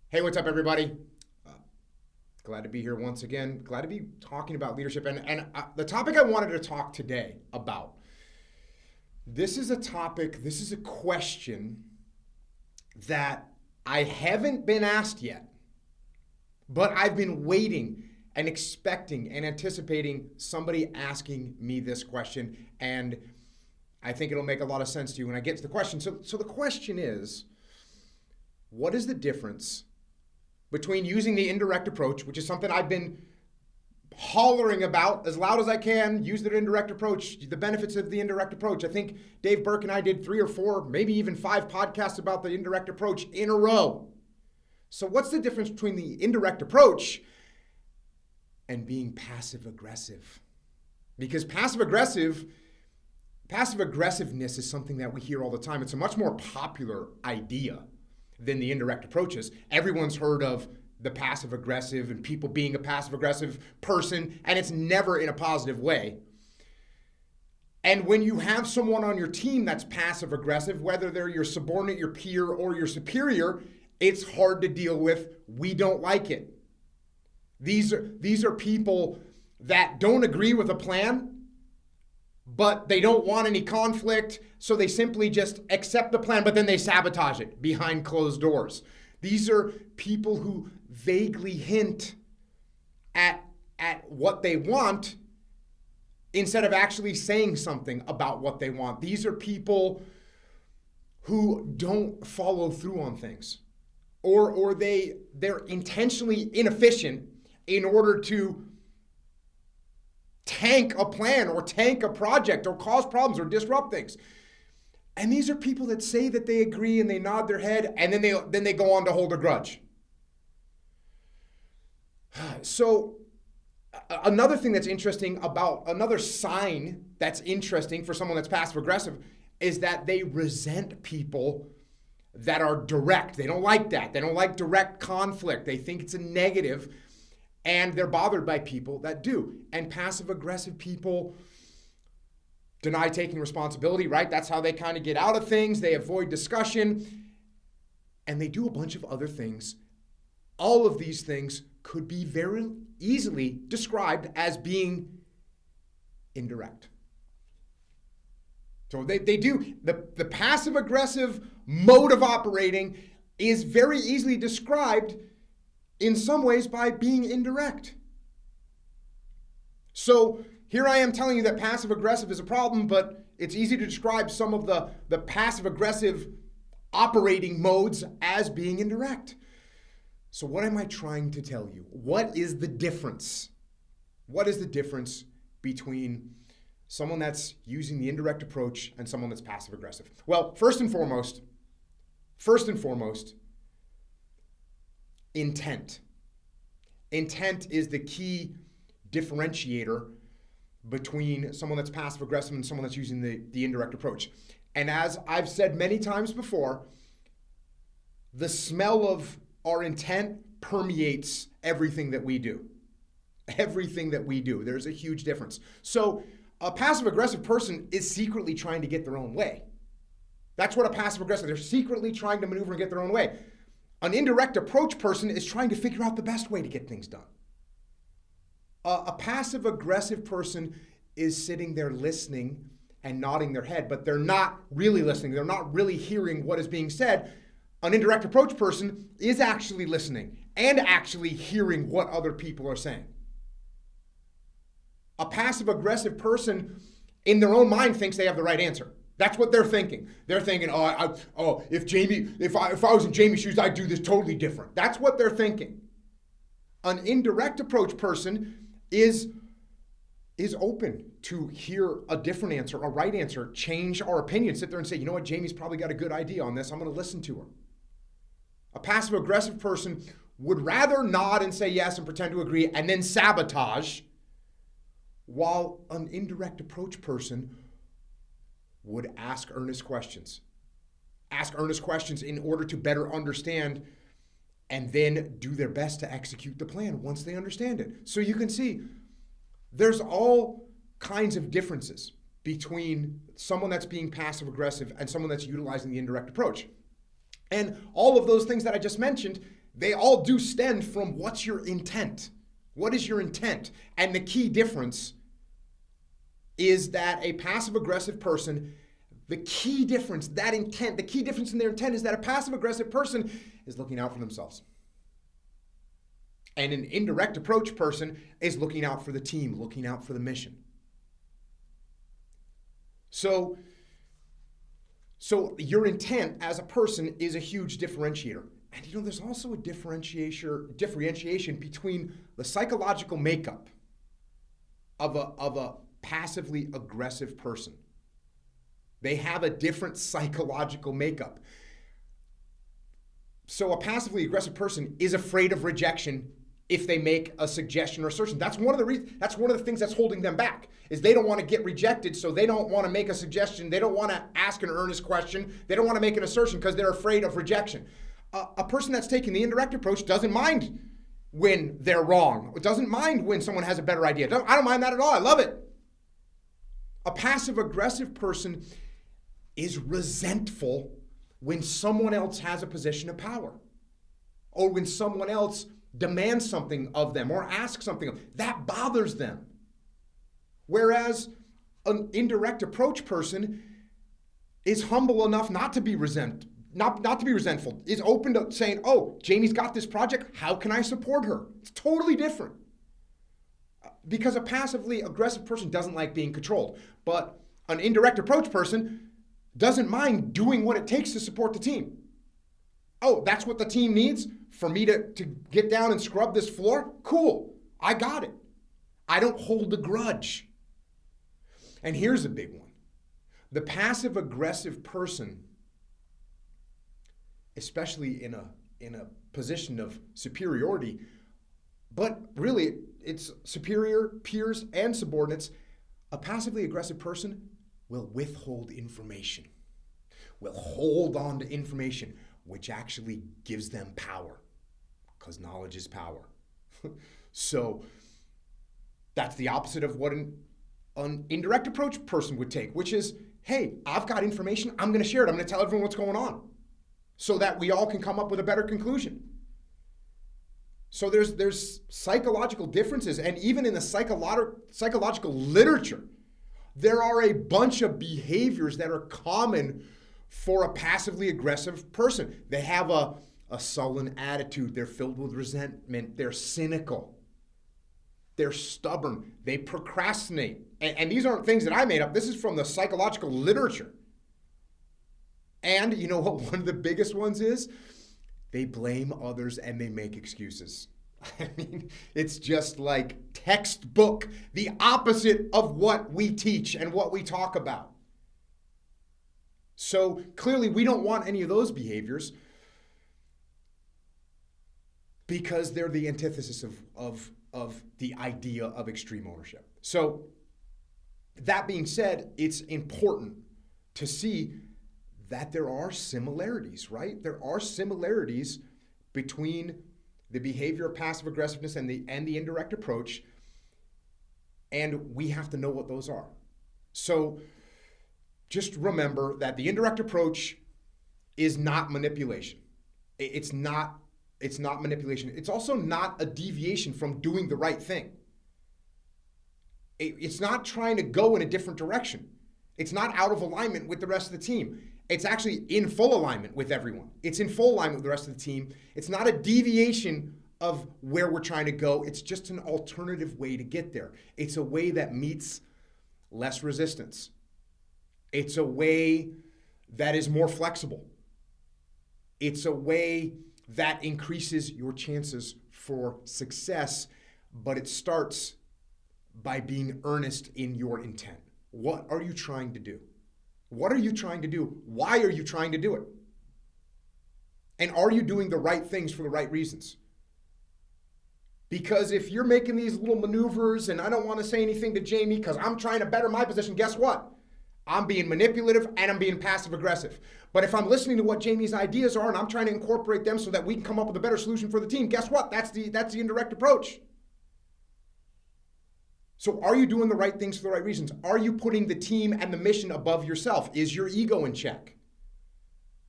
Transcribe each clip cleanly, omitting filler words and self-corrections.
Hey, what's up, everybody? Glad to be here once again. Glad to be talking about leadership. And the topic I wanted to talk today about, this is a question that I haven't been asked yet, but I've been waiting and expecting and anticipating somebody asking me this question. And I think it'll make a lot of sense to you when I get to the question. So the question is, what is the difference between using the indirect approach, which is something I've been hollering about as loud as I can, use the indirect approach, the benefits of the indirect approach. I think Dave Burke and I did 3 or 4, maybe even 5 podcasts about the indirect approach in a row. So what's the difference between the indirect approach and being passive aggressive? Because passive aggressiveness is something that we hear all the time. It's a much more popular idea than the indirect approaches. Everyone's heard of the passive aggressive and people being a passive aggressive person, and it's never in a positive way. And when you have someone on your team that's passive aggressive, whether they're your subordinate, your peer, or your superior, it's hard to deal with. We don't like it. These are people that don't agree with a plan, but they don't want any conflict, so they simply just accept the plan, but then they sabotage it behind closed doors. These are people who vaguely hint at what they want instead of actually saying something about what they want. These are people who don't follow through on things, or they're intentionally inefficient in order to tank a plan or tank a project or cause problems or disrupt things. And these are people that say that they agree and they nod their head and then they go on to hold a grudge. So another thing that's interesting about another sign that's interesting for someone that's passive aggressive is that they resent people that are direct. They don't like that. They don't like direct conflict. They think it's a negative. And they're bothered by people that do. And passive-aggressive people deny taking responsibility, right? That's how they kind of get out of things. They avoid discussion. And they do a bunch of other things. All of these things could be very easily described as being indirect. So they do. The passive-aggressive mode of operating is very easily described in some ways by being indirect. So here I am telling you that passive aggressive is a problem, but it's easy to describe some of the passive aggressive operating modes as being indirect. So what am I trying to tell you? What is the difference? What is the difference between someone that's using the indirect approach and someone that's passive aggressive? Well, first and foremost, intent. Intent is the key differentiator between someone that's passive aggressive and someone that's using the indirect approach. And as I've said many times before, the smell of our intent permeates everything that we do. Everything that we do. There's a huge difference. So a passive aggressive person is secretly trying to get their own way. That's what a passive aggressive, they're secretly trying to maneuver and get their own way. An indirect approach person is trying to figure out the best way to get things done. A passive-aggressive person is sitting there listening and nodding their head, but they're not really listening. They're not really hearing what is being said. An indirect approach person is actually listening and actually hearing what other people are saying. A passive-aggressive person in their own mind thinks they have the right answer. That's what they're thinking. They're thinking, if I was in Jamie's shoes, I'd do this totally different. That's what they're thinking. An indirect approach person is open to hear a different answer, a right answer, change our opinion, sit there and say, you know what, Jamie's probably got a good idea on this. I'm going to listen to her. A passive aggressive person would rather nod and say yes and pretend to agree and then sabotage, while an indirect approach person would ask earnest questions. Ask earnest questions in order to better understand and then do their best to execute the plan once they understand it. So you can see there's all kinds of differences between someone that's being passive aggressive and someone that's utilizing the indirect approach. And all of those things that I just mentioned, they all do stem from what's your intent? What is your intent? And the key difference is that a passive-aggressive person, the key difference in their intent is that a passive-aggressive person is looking out for themselves. And an indirect approach person is looking out for the team, looking out for the mission. So your intent as a person is a huge differentiator. And there's also a differentiation between the psychological makeup of a passively aggressive person. They have a different psychological makeup. So a passively aggressive person is afraid of rejection if they make a suggestion or assertion. That's one of the things that's holding them back, is they don't want to get rejected, so they don't want to make a suggestion. They don't want to ask an earnest question. They don't want to make an assertion because they're afraid of rejection. A person that's taking the indirect approach doesn't mind when they're wrong. It doesn't mind when someone has a better idea. I don't mind that at all. I love it. A passive-aggressive person is resentful when someone else has a position of power, or when someone else demands something of them or asks something of them. That bothers them. Whereas an indirect approach person is humble enough not to be resentful, is open to saying, oh, Jamie's got this project, how can I support her? It's totally different. Because a passively aggressive person doesn't like being controlled, but an indirect approach person doesn't mind doing what it takes to support the team. Oh, that's what the team needs? For me to get down and scrub this floor? Cool, I got it. I don't hold a grudge. And here's a big one. The passive-aggressive person, especially in a position of superiority, but really it's superior peers and subordinates, a passively aggressive person will withhold information, will hold on to information, which actually gives them power, because knowledge is power. So that's the opposite of what an indirect approach person would take, which is, hey, I've got information, I'm going to share it, I'm going to tell everyone what's going on, so that we all can come up with a better conclusion. So there's psychological differences, and even in the psychological literature, there are a bunch of behaviors that are common for a passively aggressive person. They have a sullen attitude. They're filled with resentment. They're cynical. They're stubborn. They procrastinate. And these aren't things that I made up. This is from the psychological literature. And you know what one of the biggest ones is? They blame others and they make excuses. I mean, it's just like textbook, the opposite of what we teach and what we talk about. So clearly we don't want any of those behaviors, because they're the antithesis of the idea of extreme ownership. So that being said, it's important to see that there are similarities, right? There are similarities between the behavior of passive aggressiveness and the indirect approach, and we have to know what those are. So just remember that the indirect approach is not manipulation. It's not manipulation. It's also not a deviation from doing the right thing. It's not trying to go in a different direction. It's not out of alignment with the rest of the team. It's actually in full alignment with everyone. It's in full alignment with the rest of the team. It's not a deviation of where we're trying to go. It's just an alternative way to get there. It's a way that meets less resistance. It's a way that is more flexible. It's a way that increases your chances for success, but it starts by being earnest in your intent. What are you trying to do? What are you trying to do? Why are you trying to do it? And are you doing the right things for the right reasons? Because if you're making these little maneuvers, and I don't want to say anything to Jamie because I'm trying to better my position, guess what? I'm being manipulative and I'm being passive aggressive. But if I'm listening to what Jamie's ideas are and I'm trying to incorporate them so that we can come up with a better solution for the team, guess what? That's the indirect approach. So are you doing the right things for the right reasons? Are you putting the team and the mission above yourself? Is your ego in check?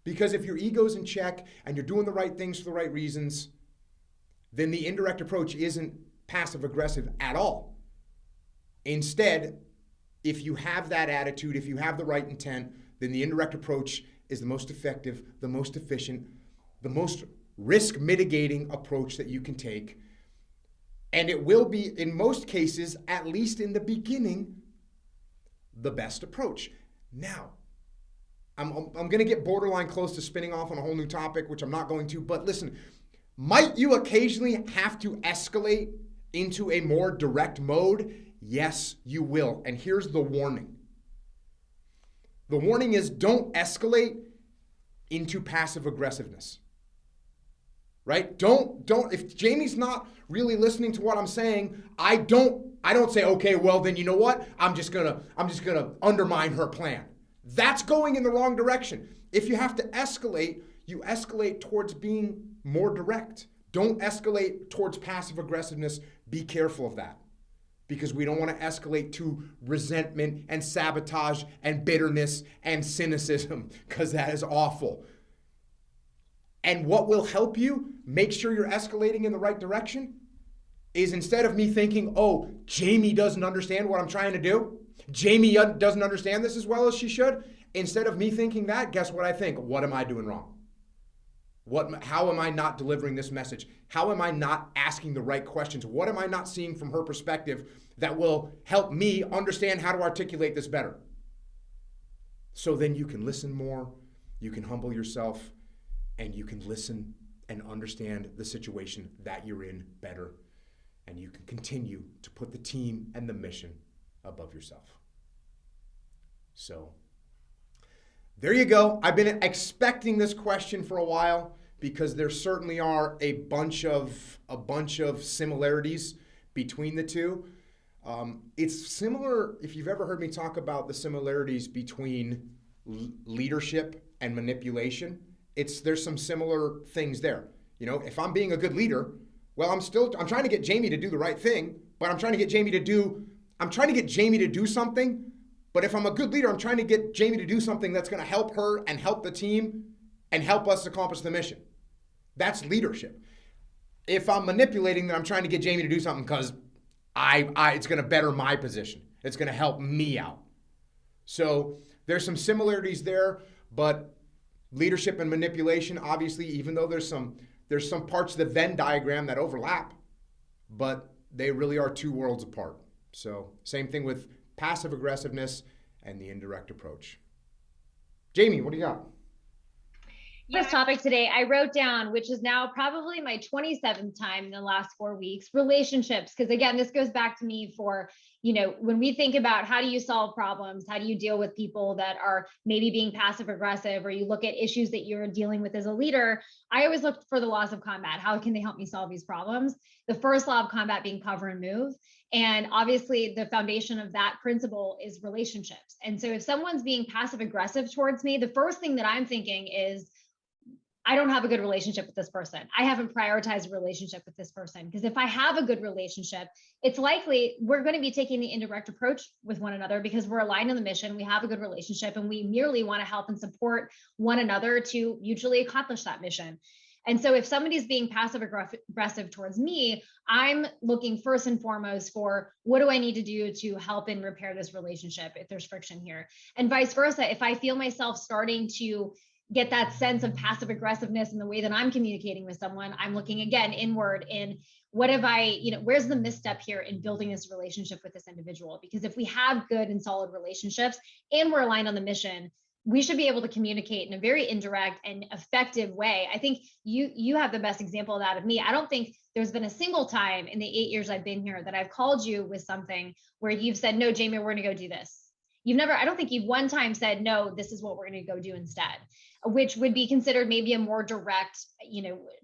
Because if your ego's in check and you're doing the right things for the right reasons, then the indirect approach isn't passive aggressive at all. Instead, if you have that attitude, if you have the right intent, then the indirect approach is the most effective, the most efficient, the most risk mitigating approach that you can take. And it will be, in most cases, at least in the beginning, the best approach. Now, I'm going to get borderline close to spinning off on a whole new topic, which I'm not going to, but listen, might you occasionally have to escalate into a more direct mode? Yes, you will. And here's the warning. The warning is don't escalate into passive aggressiveness. Right? Don't, if Jamie's not really listening to what I'm saying, I don't say, okay, well then you know what? I'm just gonna undermine her plan. That's going in the wrong direction. If you have to escalate, you escalate towards being more direct. Don't escalate towards passive aggressiveness. Be careful of that, because we don't want to escalate to resentment and sabotage and bitterness and cynicism, because that is awful. And what will help you make sure you're escalating in the right direction is, instead of me thinking, oh, Jamie doesn't understand what I'm trying to do, Jamie doesn't understand this as well as she should, instead of me thinking that, guess what I think? What am I doing wrong? How am I not delivering this message? How am I not asking the right questions? What am I not seeing from her perspective that will help me understand how to articulate this better? So then you can listen more, you can humble yourself, and you can listen and understand the situation that you're in better. And you can continue to put the team and the mission above yourself. So there you go. I've been expecting this question for a while, because there certainly are a bunch of similarities between the two. It's similar, if you've ever heard me talk about the similarities between leadership and manipulation, there's some similar things there. You know, if I'm being a good leader, well, I'm trying to get Jamie to do the right thing, but I'm trying to get Jamie to do something. But if I'm a good leader, I'm trying to get Jamie to do something that's going to help her and help the team and help us accomplish the mission. That's leadership. If I'm manipulating, then I'm trying to get Jamie to do something because it's going to better my position. It's going to help me out. So there's some similarities there, but leadership and manipulation, obviously, even though there's some parts of the Venn diagram that overlap, but they really are two worlds apart. So same thing with passive aggressiveness and the indirect approach. Jamie, what do you got? This topic today, I wrote down, which is now probably my 27th time in the last 4 weeks, relationships. Because again, this goes back to me for, when we think about how do you solve problems, how do you deal with people that are maybe being passive aggressive, or you look at issues that you're dealing with as a leader, I always look for the laws of combat. How can they help me solve these problems? The first law of combat being cover and move. And obviously the foundation of that principle is relationships. And so if someone's being passive aggressive towards me, the first thing that I'm thinking is, I don't have a good relationship with this person. I haven't prioritized a relationship with this person. Because if I have a good relationship, it's likely we're going to be taking the indirect approach with one another, because we're aligned on the mission. We have a good relationship, and we merely want to help and support one another to mutually accomplish that mission. And so if somebody's being passive aggressive towards me, I'm looking first and foremost for, what do I need to do to help and repair this relationship if there's friction here? And vice versa, if I feel myself starting to get that sense of passive aggressiveness in the way that I'm communicating with someone, I'm looking again inward in, what have where's the misstep here in building this relationship with this individual? Because if we have good and solid relationships and we're aligned on the mission, we should be able to communicate in a very indirect and effective way. I think you have the best example of that of me. I don't think there's been a single time in the 8 years I've been here that I've called you with something where you've said, no, Jamie, we're going to go do this. I don't think you've one time said, no, this is what we're going to go do instead, which would be considered maybe a more direct,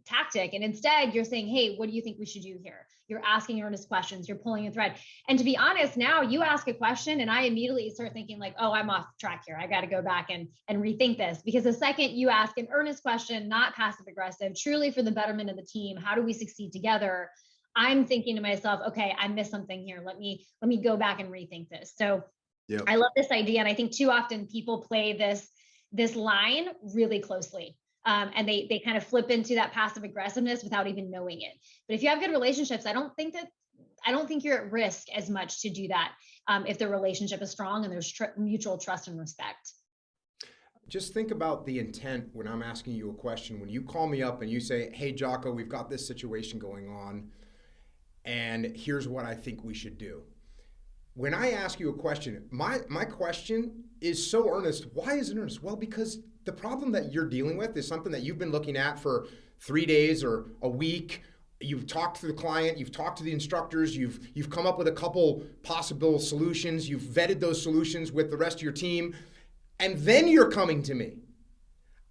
tactic. And instead you're saying, hey, what do you think we should do here? You're asking earnest questions, you're pulling a thread. And to be honest, now you ask a question and I immediately start thinking like, oh, I'm off track here. I got to go back and rethink this, because the second you ask an earnest question, not passive aggressive, truly for the betterment of the team, how do we succeed together? I'm thinking to myself, okay, I missed something here. Let me go back and rethink this. So yep. I love this idea. And I think too often people play this line really closely. and they kind of flip into that passive aggressiveness without even knowing it. But if you have good relationships, I don't think you're at risk as much to do that if the relationship is strong and there's mutual trust and respect. Just think about the intent when I'm asking you a question. When you call me up and you say, hey, Jocko, we've got this situation going on, and here's what I think we should do. When I ask you a question, my question is so earnest. Why is it earnest? Well, because the problem that you're dealing with is something that you've been looking at for 3 days or a week. You've talked to the client, you've talked to the instructors, you've come up with a couple possible solutions, you've vetted those solutions with the rest of your team, and then you're coming to me.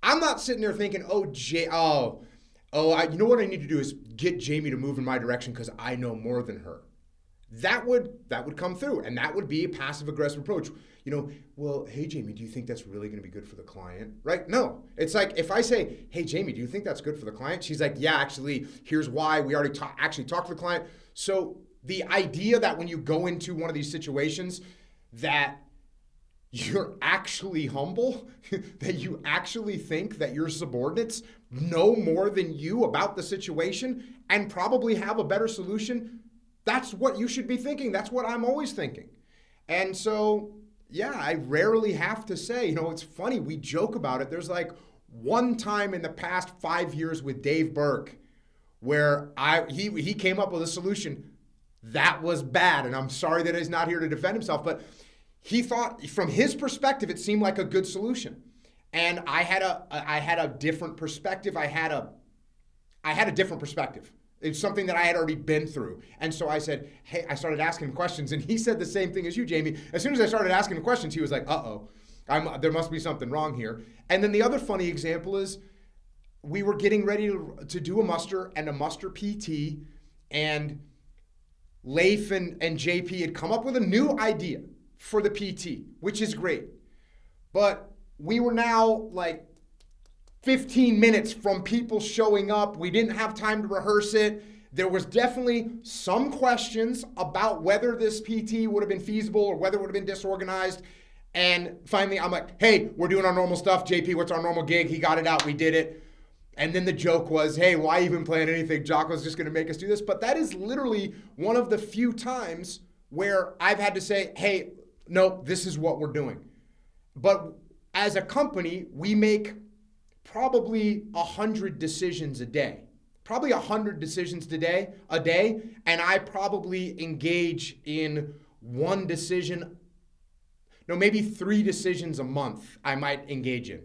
I'm not sitting there thinking, you know what I need to do is get Jamie to move in my direction because I know more than her. That would come through, and that would be a passive aggressive approach. You know, well, hey Jamie, do you think that's really going to be good for the client? Right? No. It's like if I say, hey Jamie, do you think that's good for the client? She's like, yeah, actually, here's why. We already actually talked to the client. So the idea that when you go into one of these situations that you're actually humble, that you actually think that your subordinates know more than you about the situation and probably have a better solution, that's what you should be thinking. That's what I'm always thinking. And so, yeah, I rarely have to say, you know, it's funny, we joke about it. There's like one time in the past 5 years with Dave Burke where he came up with a solution that was bad. And I'm sorry that he's not here to defend himself, but he thought from his perspective, it seemed like a good solution. And I had a different perspective. I had a different perspective. It's something that I had already been through. And so I said, hey, I started asking him questions, and he said the same thing as you, Jamie. As soon as I started asking him questions, he was like, there must be something wrong here. And then the other funny example is we were getting ready to do a muster and a muster PT, and Leif and JP had come up with a new idea for the PT, which is great. But we were now like 15 minutes from people showing up. We didn't have time to rehearse it. There was definitely some questions about whether this PT would have been feasible or whether it would have been disorganized. And finally, I'm like, hey, we're doing our normal stuff. JP, what's our normal gig? He got it out. We did it. And then the joke was, hey, why even plan anything? Jocko's just going to make us do this. But that is literally one of the few times where I've had to say, hey, no, this is what we're doing. But as a company, we make probably 100 decisions a day. Probably 100 decisions a day, and I probably engage in one decision, no, maybe 3 decisions a month I might engage in.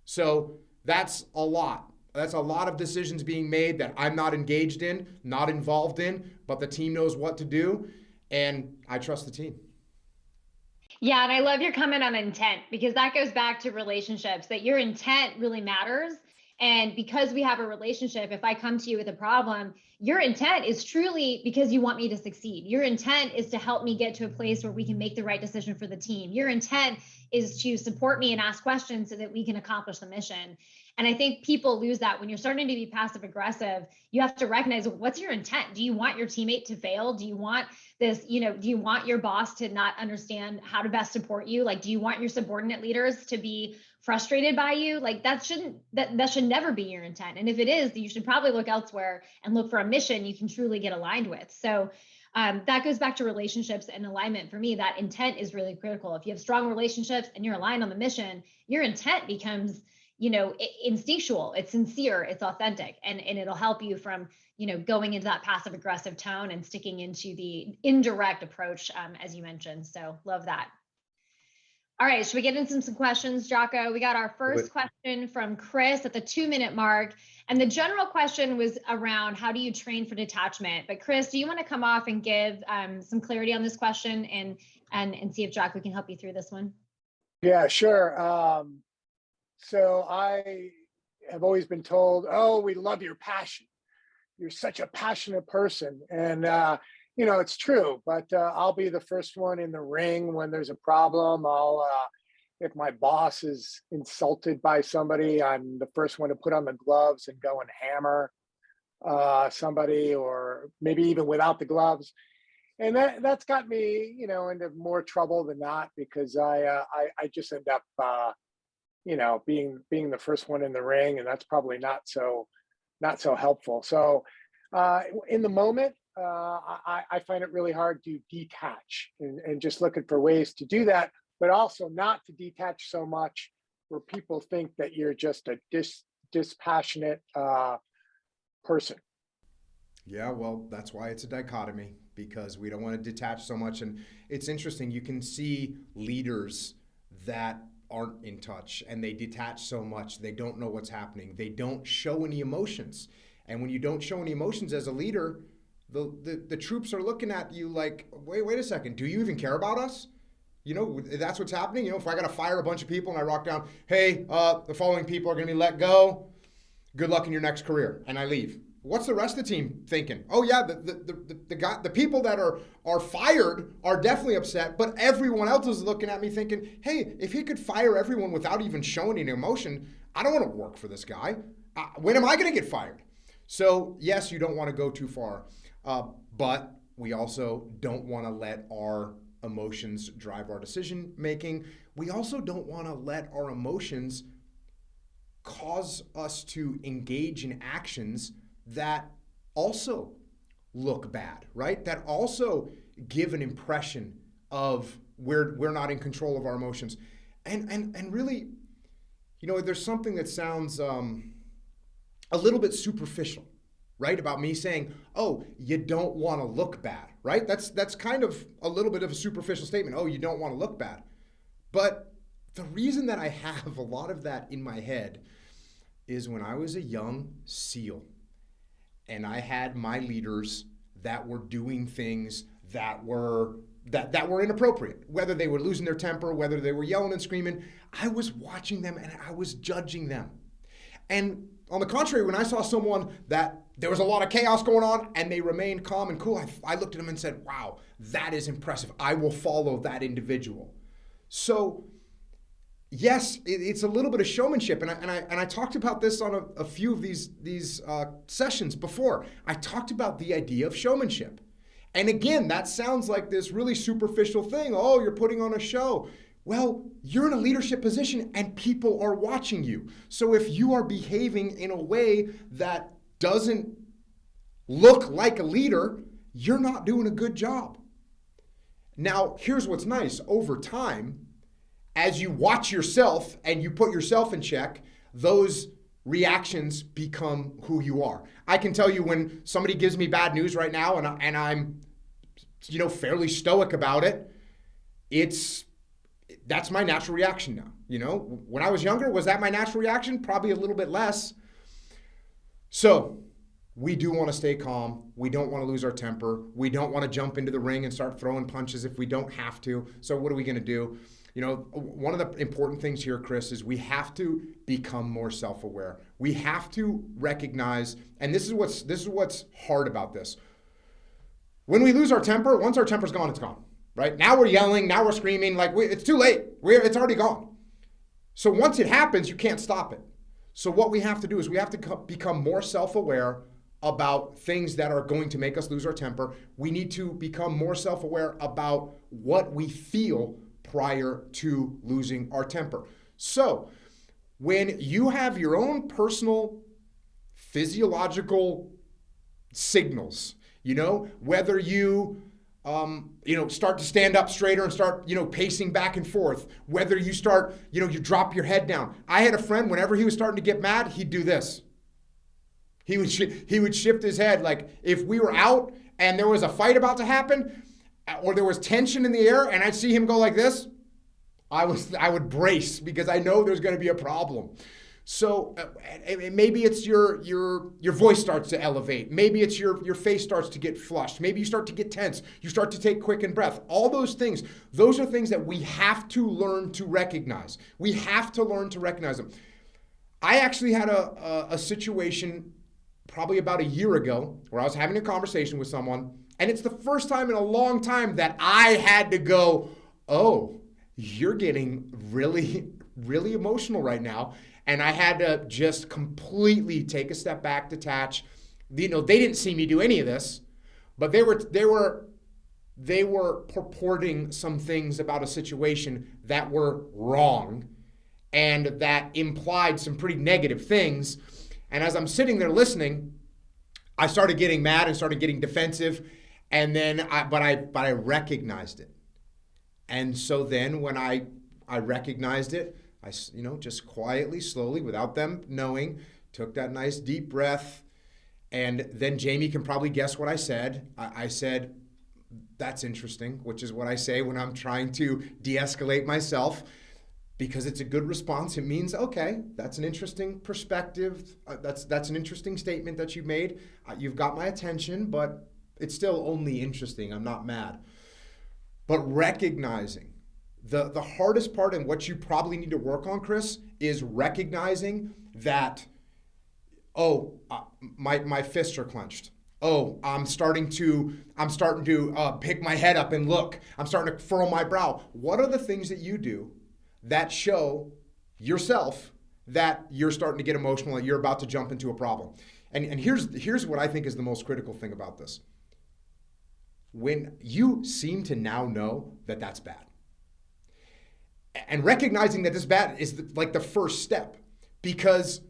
So that's a lot. That's a lot of decisions being made that I'm not engaged in, not involved in, but the team knows what to do, and I trust the team. Yeah, and I love your comment on intent, because that goes back to relationships, that your intent really matters. And because we have a relationship, if I come to you with a problem, your intent is truly because you want me to succeed. Your intent is to help me get to a place where we can make the right decision for the team. Your intent is to support me and ask questions so that we can accomplish the mission. And I think people lose that when you're starting to be passive aggressive. You have to recognize, what's your intent? Do you want your teammate to fail? Do you want this, do you want your boss to not understand how to best support you? Like, do you want your subordinate leaders to be frustrated by you? Like, that should never be your intent. And if it is, you should probably look elsewhere and look for a mission you can truly get aligned with. So that goes back to relationships and alignment. For me, that intent is really critical. If you have strong relationships and you're aligned on the mission, your intent becomes, instinctual, it's sincere, it's authentic, and it'll help you from, going into that passive aggressive tone and sticking into the indirect approach, as you mentioned. So love that. All right, should we get into some questions, Jocko? We got our first question from Chris at the 2-minute mark. And the general question was around, how do you train for detachment? But Chris, do you want to come off and give some clarity on this question and see if Jocko can help you through this one? Yeah, sure. So I have always been told, oh, we love your passion. You're such a passionate person. And, it's true, but I'll be the first one in the ring when there's a problem. If my boss is insulted by somebody, I'm the first one to put on the gloves and go and hammer somebody, or maybe even without the gloves. And that's got me, into more trouble than not, because I just end up being the first one in the ring, and that's probably not so helpful. So in the moment, I find it really hard to detach and just looking for ways to do that, but also not to detach so much where people think that you're just a dispassionate person. Yeah, well, that's why it's a dichotomy, because we don't want to detach so much. And it's interesting, you can see leaders that aren't in touch and they detach so much, they don't know what's happening. They don't show any emotions. And when you don't show any emotions as a leader, the troops are looking at you like, wait a second, do you even care about us? That's what's happening. If I got to fire a bunch of people and I rock down, hey, the following people are going to be let go. Good luck in your next career. And I leave. What's the rest of the team thinking? Oh yeah, the people that are fired are definitely upset, but everyone else is looking at me thinking, hey, if he could fire everyone without even showing any emotion, I don't want to work for this guy. When am I going to get fired? So yes, you don't want to go too far, but we also don't want to let our emotions drive our decision making. We also don't want to let our emotions cause us to engage in actions that also look bad, right? That also give an impression of we're not in control of our emotions. And really, there's something that sounds a little bit superficial, right? About me saying, oh, you don't want to look bad, right? That's kind of a little bit of a superficial statement. Oh, you don't want to look bad. But the reason that I have a lot of that in my head is when I was a young SEAL and I had my leaders that were doing things that were inappropriate, whether they were losing their temper, whether they were yelling and screaming. I was watching them and I was judging them. And on the contrary, when I saw someone that there was a lot of chaos going on and they remained calm and cool, I looked at them and said, wow, that is impressive. I will follow that individual. So yes, it's a little bit of showmanship, and I talked about this on a few of these sessions before. I talked about the idea of showmanship, and again, that sounds like this really superficial thing. Oh, you're putting on a show. Well, you're in a leadership position, and people are watching you. So if you are behaving in a way that doesn't look like a leader, you're not doing a good job. Now, here's what's nice. Over time, as you watch yourself and you put yourself in check, those reactions become who you are. I can tell you when somebody gives me bad news right now and I'm fairly stoic about it, that's my natural reaction now. When I was younger, was that my natural reaction? Probably a little bit less. So we do want to stay calm. We don't want to lose our temper. We don't want to jump into the ring and start throwing punches if we don't have to. So what are we going to do? One of the important things here, Chris, is we have to become more self-aware. We have to recognize, and this is what's hard about this. When we lose our temper, once our temper's gone, it's gone, right? Now we're yelling, now we're screaming, it's too late. It's already gone. So once it happens, you can't stop it. So what we have to do is we have to become more self-aware about things that are going to make us lose our temper. We need to become more self-aware about what we feel prior to losing our temper. So when you have your own personal physiological signals, whether you start to stand up straighter and start, pacing back and forth, whether you start, you drop your head down. I had a friend, whenever he was starting to get mad, he'd do this. He would shift his head. Like if we were out and there was a fight about to happen, or there was tension in the air and I'd see him go like this, I would brace because I know there's going to be a problem. So maybe it's your voice starts to elevate. Maybe it's your face starts to get flushed. Maybe you start to get tense. You start to take quick breath. All those things, those are things that we have to learn to recognize. We have to learn to recognize them. I actually had a situation probably about a year ago where I was having a conversation with someone, and it's the first time in a long time that I had to go, oh, you're getting really, really emotional right now. And I had to just completely take a step back, detach. They didn't see me do any of this, but they were purporting some things about a situation that were wrong. and that implied some pretty negative things. And as I'm sitting there listening, I started getting mad and started getting defensive. And then, I recognized it. And so then when I recognized it, I, just quietly, slowly, without them knowing, took that nice deep breath. And then Jamie can probably guess what I said. I said, "That's interesting," which is what I say when I'm trying to de-escalate myself, because it's a good response. It means, okay, that's an interesting perspective. That's an interesting statement that you made. You've got my attention, but it's still only interesting. I'm not mad. But recognizing the hardest part, and what you probably need to work on, Chris, is recognizing that, my fists are clenched. I'm starting to pick my head up and look. I'm starting to furrow my brow. What are the things that you do that show yourself that you're starting to get emotional, that you're about to jump into a problem? And here's what I think is the most critical thing about this. When you seem to now know that that's bad, and recognizing that this bad is like the first step, because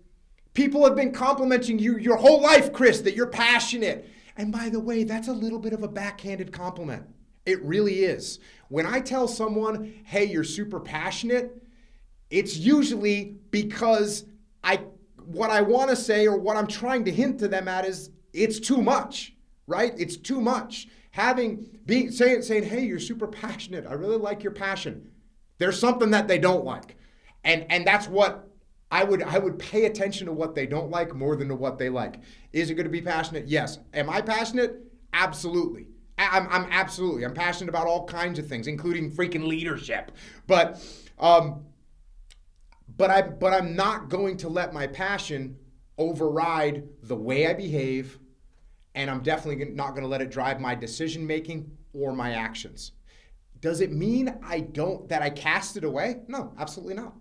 people have been complimenting you your whole life, Chris, that you're passionate. And by the way, that's a little bit of a backhanded compliment. It really is. When I tell someone, hey, you're super passionate, it's usually because what I want to say, or what I'm trying to hint to them at, is it's too much, right? It's too much. Saying, hey, you're super passionate. I really like your passion. There's something that they don't like. And that's what I would pay attention to, what they don't like more than to what they like. Is it going to be passionate? Yes. Am I passionate? Absolutely. I'm passionate about all kinds of things, including freaking leadership. But I'm not going to let my passion override the way I behave, and I'm definitely not going to let it drive my decision making or my actions. Does it mean that I cast it away? No, absolutely not.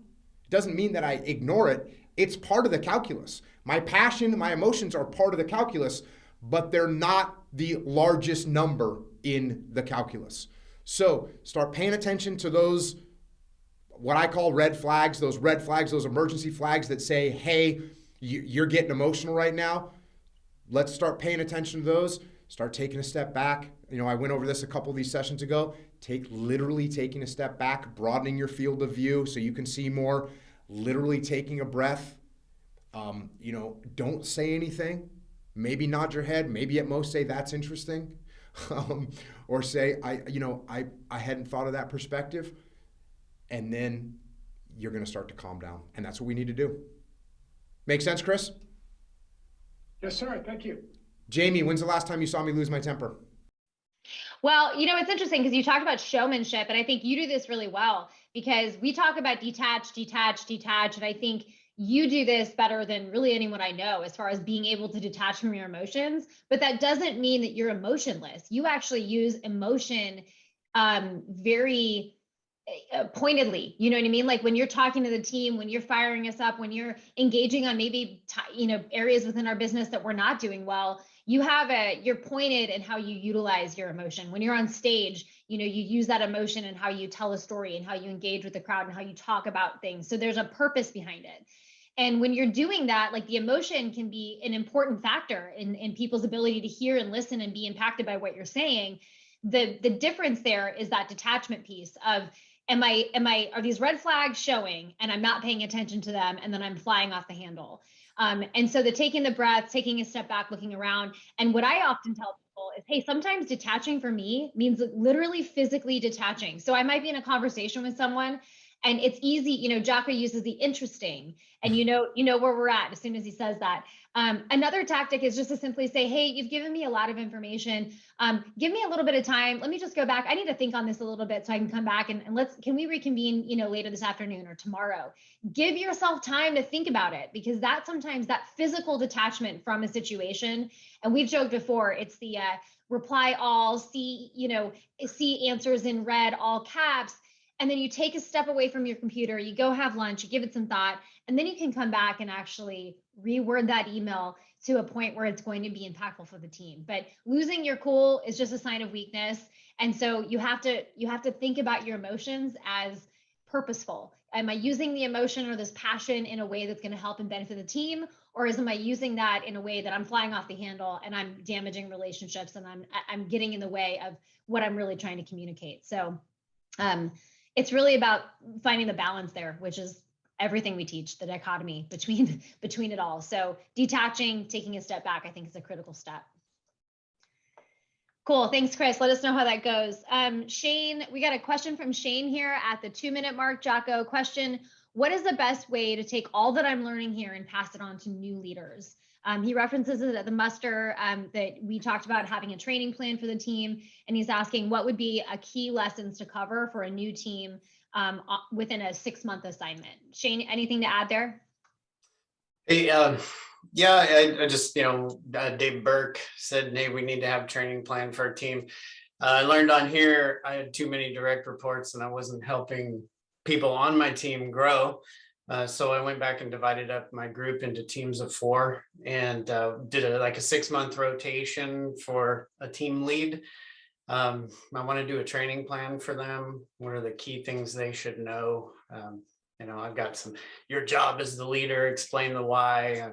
It doesn't mean that I ignore it. It's part of the calculus. My passion, my emotions are part of the calculus, but they're not the largest number in the calculus. So start paying attention to those, what I call red flags, those emergency flags that say, hey, you're getting emotional right now. Let's start paying attention to those. Start taking a step back. I went over this a couple of these sessions ago. Literally taking a step back, broadening your field of view so you can see more. Literally taking a breath. Don't say anything. Maybe nod your head. Maybe at most say, that's interesting. Or say, I hadn't thought of that perspective. And then you're going to start to calm down. And that's what we need to do. Make sense, Chris? Yes, sir. Thank you. Jamie, when's the last time you saw me lose my temper? Well, it's interesting because you talked about showmanship, and I think you do this really well, because we talk about detach, and I think you do this better than really anyone I know as far as being able to detach from your emotions. But that doesn't mean that you're emotionless. You actually use emotion very pointedly, you know what I mean? Like when you're talking to the team, when you're firing us up, when you're engaging on maybe areas within our business that we're not doing well, you're pointed in how you utilize your emotion. When you're on stage, you use that emotion and how you tell a story and how you engage with the crowd and how you talk about things. So there's a purpose behind it. And when you're doing that, like the emotion can be an important factor in people's ability to hear and listen and be impacted by what you're saying. The difference there is that detachment piece of, are these red flags showing and I'm not paying attention to them, and then I'm flying off the handle. And so taking the breath, taking a step back, looking around. And what I often tell people is, hey, sometimes detaching for me means literally physically detaching. So I might be in a conversation with someone and it's easy, Jocko uses the interesting, and you know where we're at as soon as he says that. Another tactic is just to simply say, hey, you've given me a lot of information. Give me a little bit of time. Let me just go back. I need to think on this a little bit so I can come back and can we reconvene, later this afternoon or tomorrow? Give yourself time to think about it, because that sometimes that physical detachment from a situation, and we've joked before, it's the reply all, see answers in red, all caps. And then you take a step away from your computer, you go have lunch, you give it some thought, and then you can come back and actually reword that email to a point where it's going to be impactful for the team. But losing your cool is just a sign of weakness. And so you have to think about your emotions as purposeful. am I using the emotion or this passion in a way that's going to help and benefit the team? Or am I using that in a way that I'm flying off the handle and I'm damaging relationships and I'm getting in the way of what I'm really trying to communicate? So it's really about finding the balance there, which is everything we teach, the dichotomy between it all. So detaching, taking a step back, I think is a critical step. Cool. Thanks, Chris. Let us know how that goes. Shane, we got a question from Shane here at the 2-minute mark. Jocko, question: what is the best way to take all that I'm learning here and pass it on to new leaders? He references it at the muster that we talked about having a training plan for the team. And he's asking what would be a key lessons to cover for a new team within a 6-month assignment. Shane, anything to add there? Hey, yeah, I just, Dave Burke said, hey, we need to have a training plan for our team. I learned on here, I had too many direct reports and I wasn't helping people on my team grow. So I went back and divided up my group into teams of 4 and did a 6-month rotation for a team lead. I want to do a training plan for them. What are the key things they should know? I've got your job as the leader, explain the why,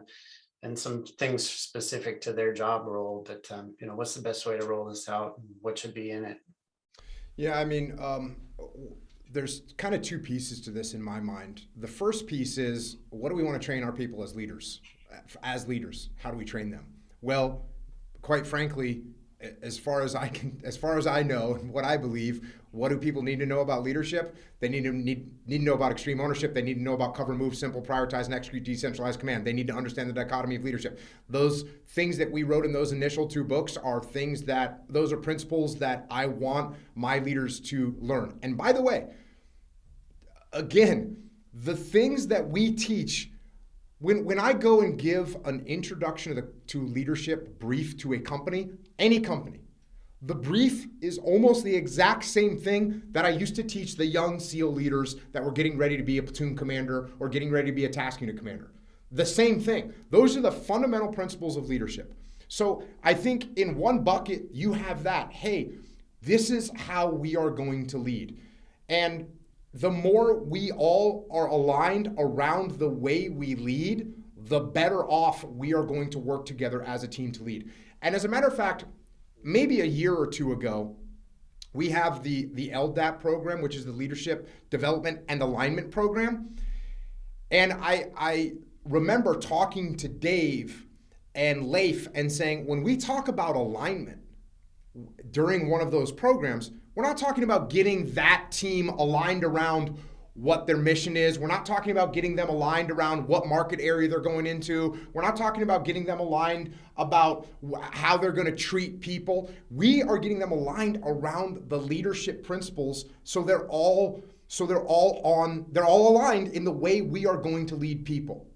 and some things specific to their job role. But, what's the best way to roll this out? What should be in it? Yeah, there's kind of 2 pieces to this in my mind. The first piece is, what do we want to train our people as leaders? How do we train them? Well, quite frankly, as far as I know and what I believe, what do people need to know about leadership? They need to know about extreme ownership. They need to know about cover, move, simple, prioritize, and execute decentralized command. They need to understand the dichotomy of leadership. Those things that we wrote in those initial 2 books are those are principles that I want my leaders to learn. And by the way, again, the things that we teach, when I go and give an introduction to leadership brief to a company, any company, the brief is almost the exact same thing that I used to teach the young SEAL leaders that were getting ready to be a platoon commander or getting ready to be a task unit commander. The same thing. Those are the fundamental principles of leadership. So I think in one bucket, you have that. Hey, this is how we are going to lead. And the more we all are aligned around the way we lead, the better off we are going to work together as a team to lead. And as a matter of fact, maybe a year or 2 ago, we have the LDAP program, which is the Leadership Development and Alignment Program. And I remember talking to Dave and Leif and saying, when we talk about alignment during one of those programs, we're not talking about getting that team aligned around what their mission is. We're not talking about getting them aligned around what market area they're going into. We're not talking about getting them aligned about how they're going to treat people. We are getting them aligned around the leadership principles so they're all aligned in the way we are going to lead people.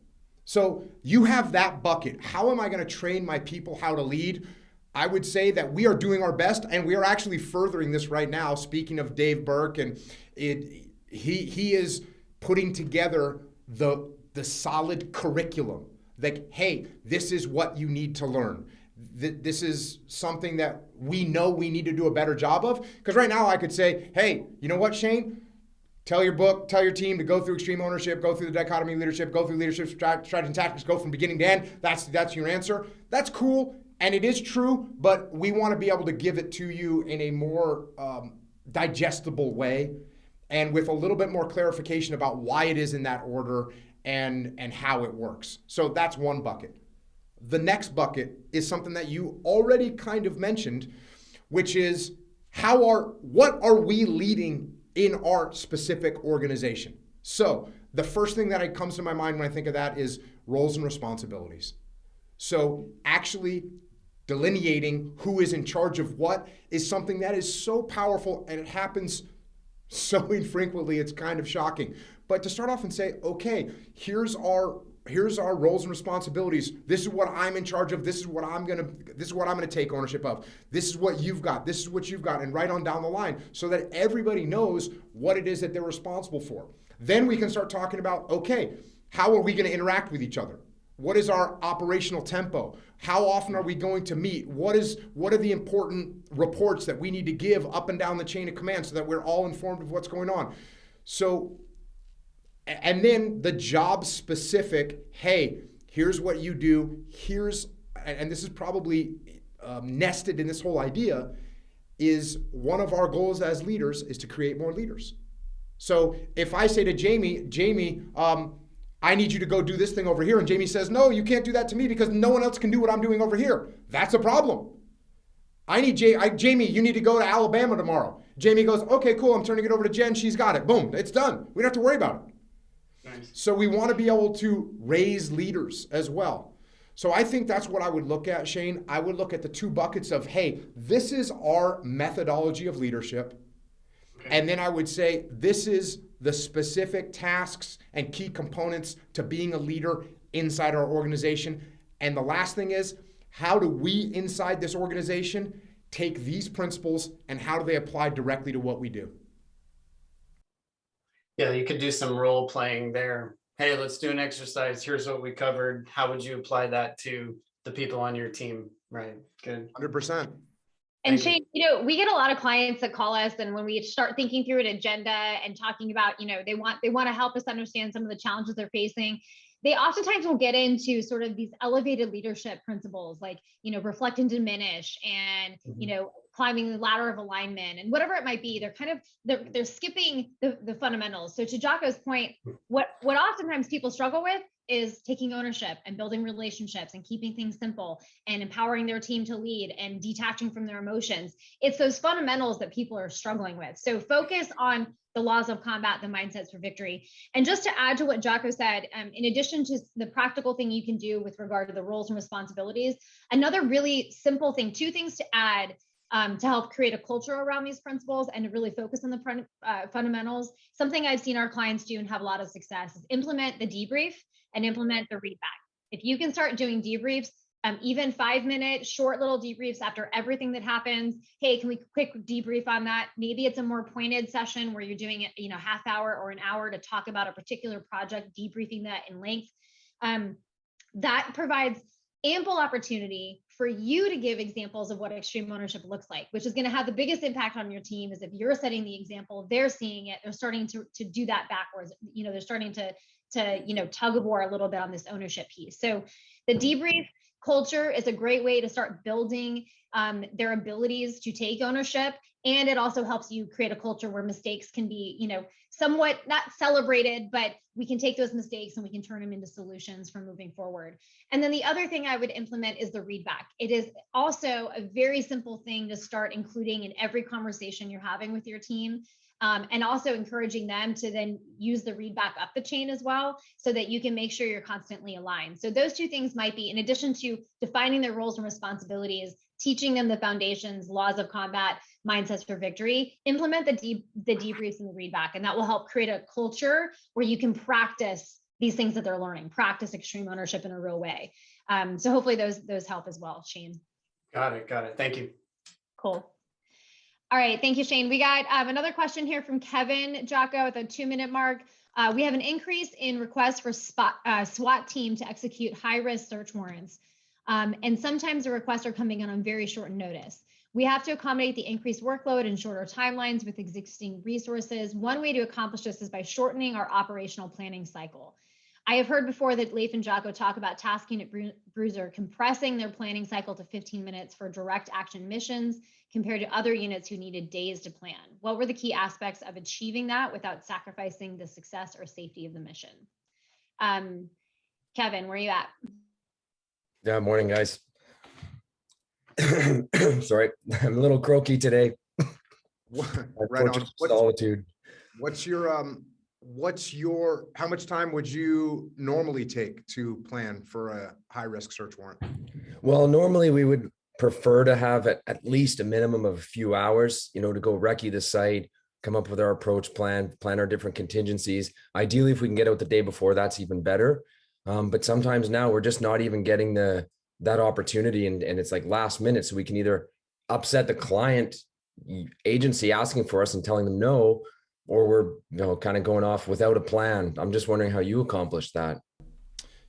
So you have that bucket. How am I going to train my people how to lead? I would say that we are doing our best, and we are actually furthering this right now. Speaking of Dave Burke, and he is putting together the solid curriculum. Like, hey, this is what you need to learn. This is something that we know we need to do a better job of. Because right now I could say, hey, you know what, Shane? Tell your team to go through extreme ownership, go through the dichotomy of leadership, go through leadership strategy and tactics, go from beginning to end. That's your answer. That's cool. And it is true, but we want to be able to give it to you in a more digestible way and with a little bit more clarification about why it is in that order and how it works. So that's one bucket. The next bucket is something that you already kind of mentioned, which is what are we leading in our specific organization? So the first thing that comes to my mind when I think of that is roles and responsibilities. So actually delineating who is in charge of what is something that is so powerful, and it happens so infrequently, it's kind of shocking. But to start off and say, okay, here's our roles and responsibilities. This is what I'm in charge of. This is what I'm gonna take ownership of. This is what you've got. This is what you've got, and right on down the line, so that everybody knows what it is that they're responsible for. Then we can start talking about, okay, how are we going to interact with each other? What is our operational tempo? How often are we going to meet? What are the important reports that we need to give up and down the chain of command so that we're all informed of what's going on? So And then the job specific, hey, here's what you do, and this is probably nested in this whole idea, is one of our goals as leaders is to create more leaders. So if I say to Jamie, I need you to go do this thing over here, and Jamie says, no, you can't do that to me because no one else can do what I'm doing over here. That's a problem. I need Jamie, you need to go to Alabama tomorrow. Jamie goes, okay, cool, I'm turning it over to Jen, she's got it. Boom, it's done. We don't have to worry about it. Nice. So we want to be able to raise leaders as well. So I think that's what I would look at, Shane. I would look at the two buckets of, hey, this is our methodology of leadership. Okay. And then I would say, this is the specific tasks and key components to being a leader inside our organization. And the last thing is, how do we inside this organization take these principles and how do they apply directly to what we do? Yeah, you could do some role playing there. Hey, let's do an exercise. Here's what we covered. How would you apply that to the people on your team? Right. Good. 100%. And Shane, we get a lot of clients that call us, and when we start thinking through an agenda and talking about, they want to help us understand some of the challenges they're facing, they oftentimes will get into sort of these elevated leadership principles, like, reflect and diminish, and, climbing the ladder of alignment, and whatever it might be. They're skipping the fundamentals. So to Jocko's point, what oftentimes people struggle with is taking ownership and building relationships and keeping things simple and empowering their team to lead and detaching from their emotions. It's those fundamentals that people are struggling with. So focus on the laws of combat, the mindsets for victory. And just to add to what Jocko said, in addition to the practical thing you can do with regard to the roles and responsibilities, another really simple thing, two things to add to help create a culture around these principles and to really focus on the fundamentals. Something I've seen our clients do and have a lot of success is implement the debrief and implement the readback. If you can start doing debriefs, even 5-minute short little debriefs after everything that happens. Hey, can we quick debrief on that? Maybe it's a more pointed session where you're doing it, half hour or an hour to talk about a particular project, debriefing that in length. That provides ample opportunity for you to give examples of what extreme ownership looks like, which is going to have the biggest impact on your team. Is if you're setting the example, they're seeing it, they're starting to do that backwards. They're starting to tug of war a little bit on this ownership piece. So the debrief culture is a great way to start building their abilities to take ownership. And it also helps you create a culture where mistakes can be, somewhat not celebrated, but we can take those mistakes and we can turn them into solutions for moving forward. And then the other thing I would implement is the readback. It is also a very simple thing to start including in every conversation you're having with your team. And also encouraging them to then use the readback up the chain as well, so that you can make sure you're constantly aligned. So those two things might be, in addition to defining their roles and responsibilities, teaching them the foundations, laws of combat, mindsets for victory, implement the debriefs and the readback. And that will help create a culture where you can practice these things that they're learning, practice extreme ownership in a real way. So hopefully those help as well, Shane. Got it. Thank you. Cool. All right, thank you, Shane. We got another question here from Kevin Jocko at the 2-minute mark. We have an increase in requests for SWAT team to execute high-risk search warrants. And sometimes the requests are coming in on very short notice. We have to accommodate the increased workload and shorter timelines with existing resources. One way to accomplish this is by shortening our operational planning cycle. I have heard before that Leif and Jocko talk about Task Unit Bruiser compressing their planning cycle to 15 minutes for direct action missions compared to other units who needed days to plan. What were the key aspects of achieving that without sacrificing the success or safety of the mission? Kevin, where are you at? Yeah, morning, guys. Sorry, I'm a little croaky today. Right on. Solitude. How much time would you normally take to plan for a high risk search warrant? Well, normally we would prefer to have at least a minimum of a few hours, to go recce the site, come up with our approach plan our different contingencies. Ideally, if we can get out the day before, that's even better. But sometimes now we're just not even getting that opportunity, and it's like last minute. So we can either upset the client agency asking for us and telling them no, or we're kind of going off without a plan. I'm just wondering how you accomplish that.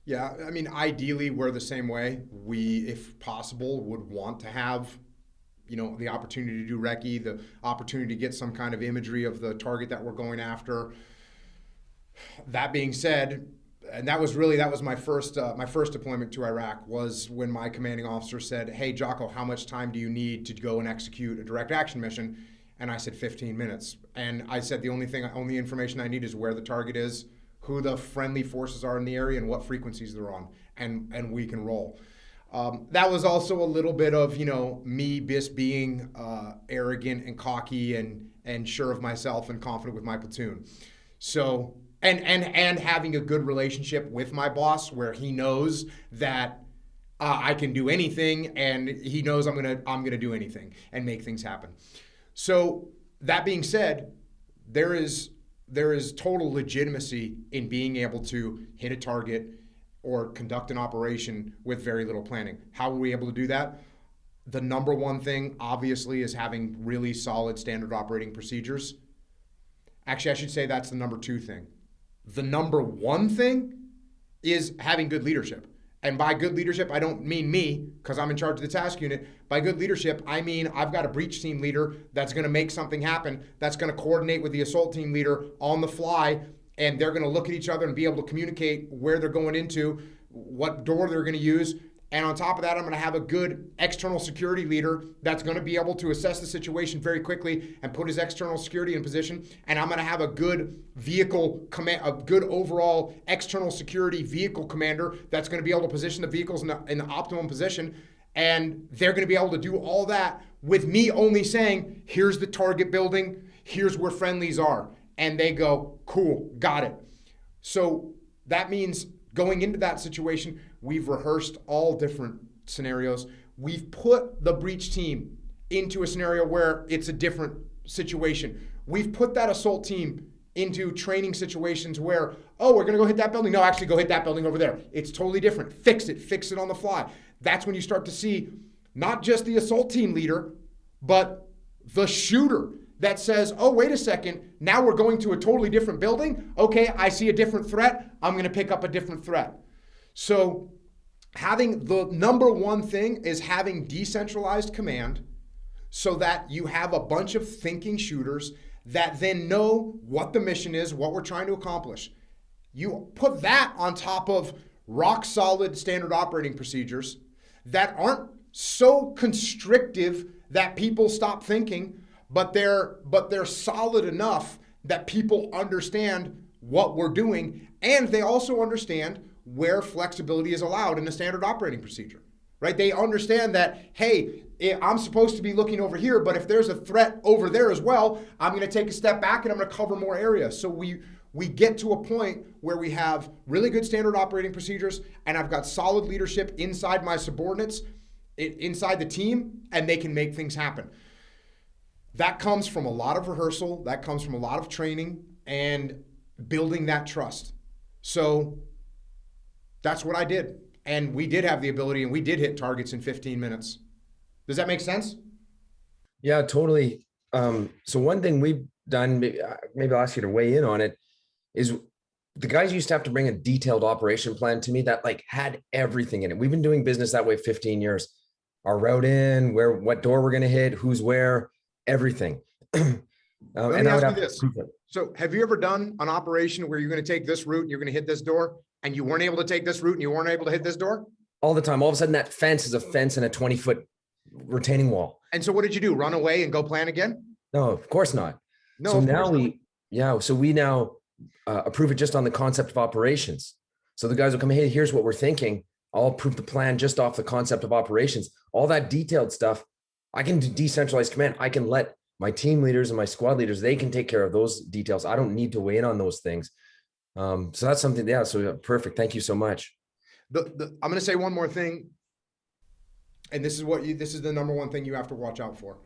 Yeah, I mean, ideally, we're the same way. We, if possible, would want to have, the opportunity to do recce, the opportunity to get some kind of imagery of the target that we're going after. That being said, and that was my first deployment to Iraq, was when my commanding officer said, "Hey Jocko, how much time do you need to go and execute a direct action mission?" And I said 15 minutes. And I said the only information I need is where the target is, who the friendly forces are in the area, and what frequencies they're on, and we can roll. That was also a little bit of, me just being arrogant and cocky and sure of myself and confident with my platoon. So, and having a good relationship with my boss, where he knows that I can do anything, and he knows I'm gonna do anything and make things happen. So that being said, there is total legitimacy in being able to hit a target or conduct an operation with very little planning. How are we able to do that? The number one thing, obviously, is having really solid standard operating procedures. Actually, I should say that's the number two thing. The number one thing is having good leadership. And by good leadership, I don't mean me, because I'm in charge of the task unit. By good leadership, I mean I've got a breach team leader that's going to make something happen, that's going to coordinate with the assault team leader on the fly, and they're going to look at each other and be able to communicate where they're going into, what door they're going to use. And on top of that, I'm going to have a good external security leader that's going to be able to assess the situation very quickly and put his external security in position. And I'm going to have a good vehicle command, a good overall external security vehicle commander that's going to be able to position the vehicles in the optimum position. And they're going to be able to do all that with me only saying, here's the target building, here's where friendlies are. And they go, cool, got it. So that means going into that situation, we've rehearsed all different scenarios. We've put the breach team into a scenario where it's a different situation. We've put that assault team into training situations where, oh, we're going to go hit that building. No, actually go hit that building over there. It's totally different. Fix it on the fly. That's when you start to see not just the assault team leader, but the shooter that says, oh, wait a second, now we're going to a totally different building. Okay, I see a different threat. I'm going to pick up a different threat. So having the number one thing is having decentralized command so that you have a bunch of thinking shooters that then know what the mission is, what we're trying to accomplish. You put that on top of rock solid standard operating procedures that aren't so constrictive that people stop thinking, but they're solid enough that people understand what we're doing, and they also understand where flexibility is allowed in a standard operating procedure, right? They understand that, hey, I'm supposed to be looking over here, but if there's a threat over there as well, I'm going to take a step back and I'm going to cover more area. So we get to a point where we have really good standard operating procedures, and I've got solid leadership inside my subordinates, inside the team, and they can make things happen. That comes from a lot of rehearsal, that comes from a lot of training and building that trust. So that's what I did. And we did have the ability, and we did hit targets in 15 minutes. Does that make sense? Yeah, totally. So one thing we've done, maybe I'll ask you to weigh in on it, is the guys used to have to bring a detailed operation plan to me that had everything in it. We've been doing business that way 15 years. Our route in, what door we're going to hit, who's where, everything. Let me ask you this. So have you ever done an operation where you're going to take this route and you're going to hit this door, and you weren't able to take this route and you weren't able to hit this door? All the time. All of a sudden that fence is a fence and a 20-foot retaining wall. And so what did you do? Run away and go plan again? No, of course not. No. So now we now approve it just on the concept of operations. So the guys will come, hey, here's what we're thinking. I'll approve the plan just off the concept of operations. All that detailed stuff, I can do decentralized command. I can let my team leaders and my squad leaders, they can take care of those details. I don't need to weigh in on those things. So that's something, so perfect. Thank you so much. I'm going to say one more thing. And this is the number one thing you have to watch out for.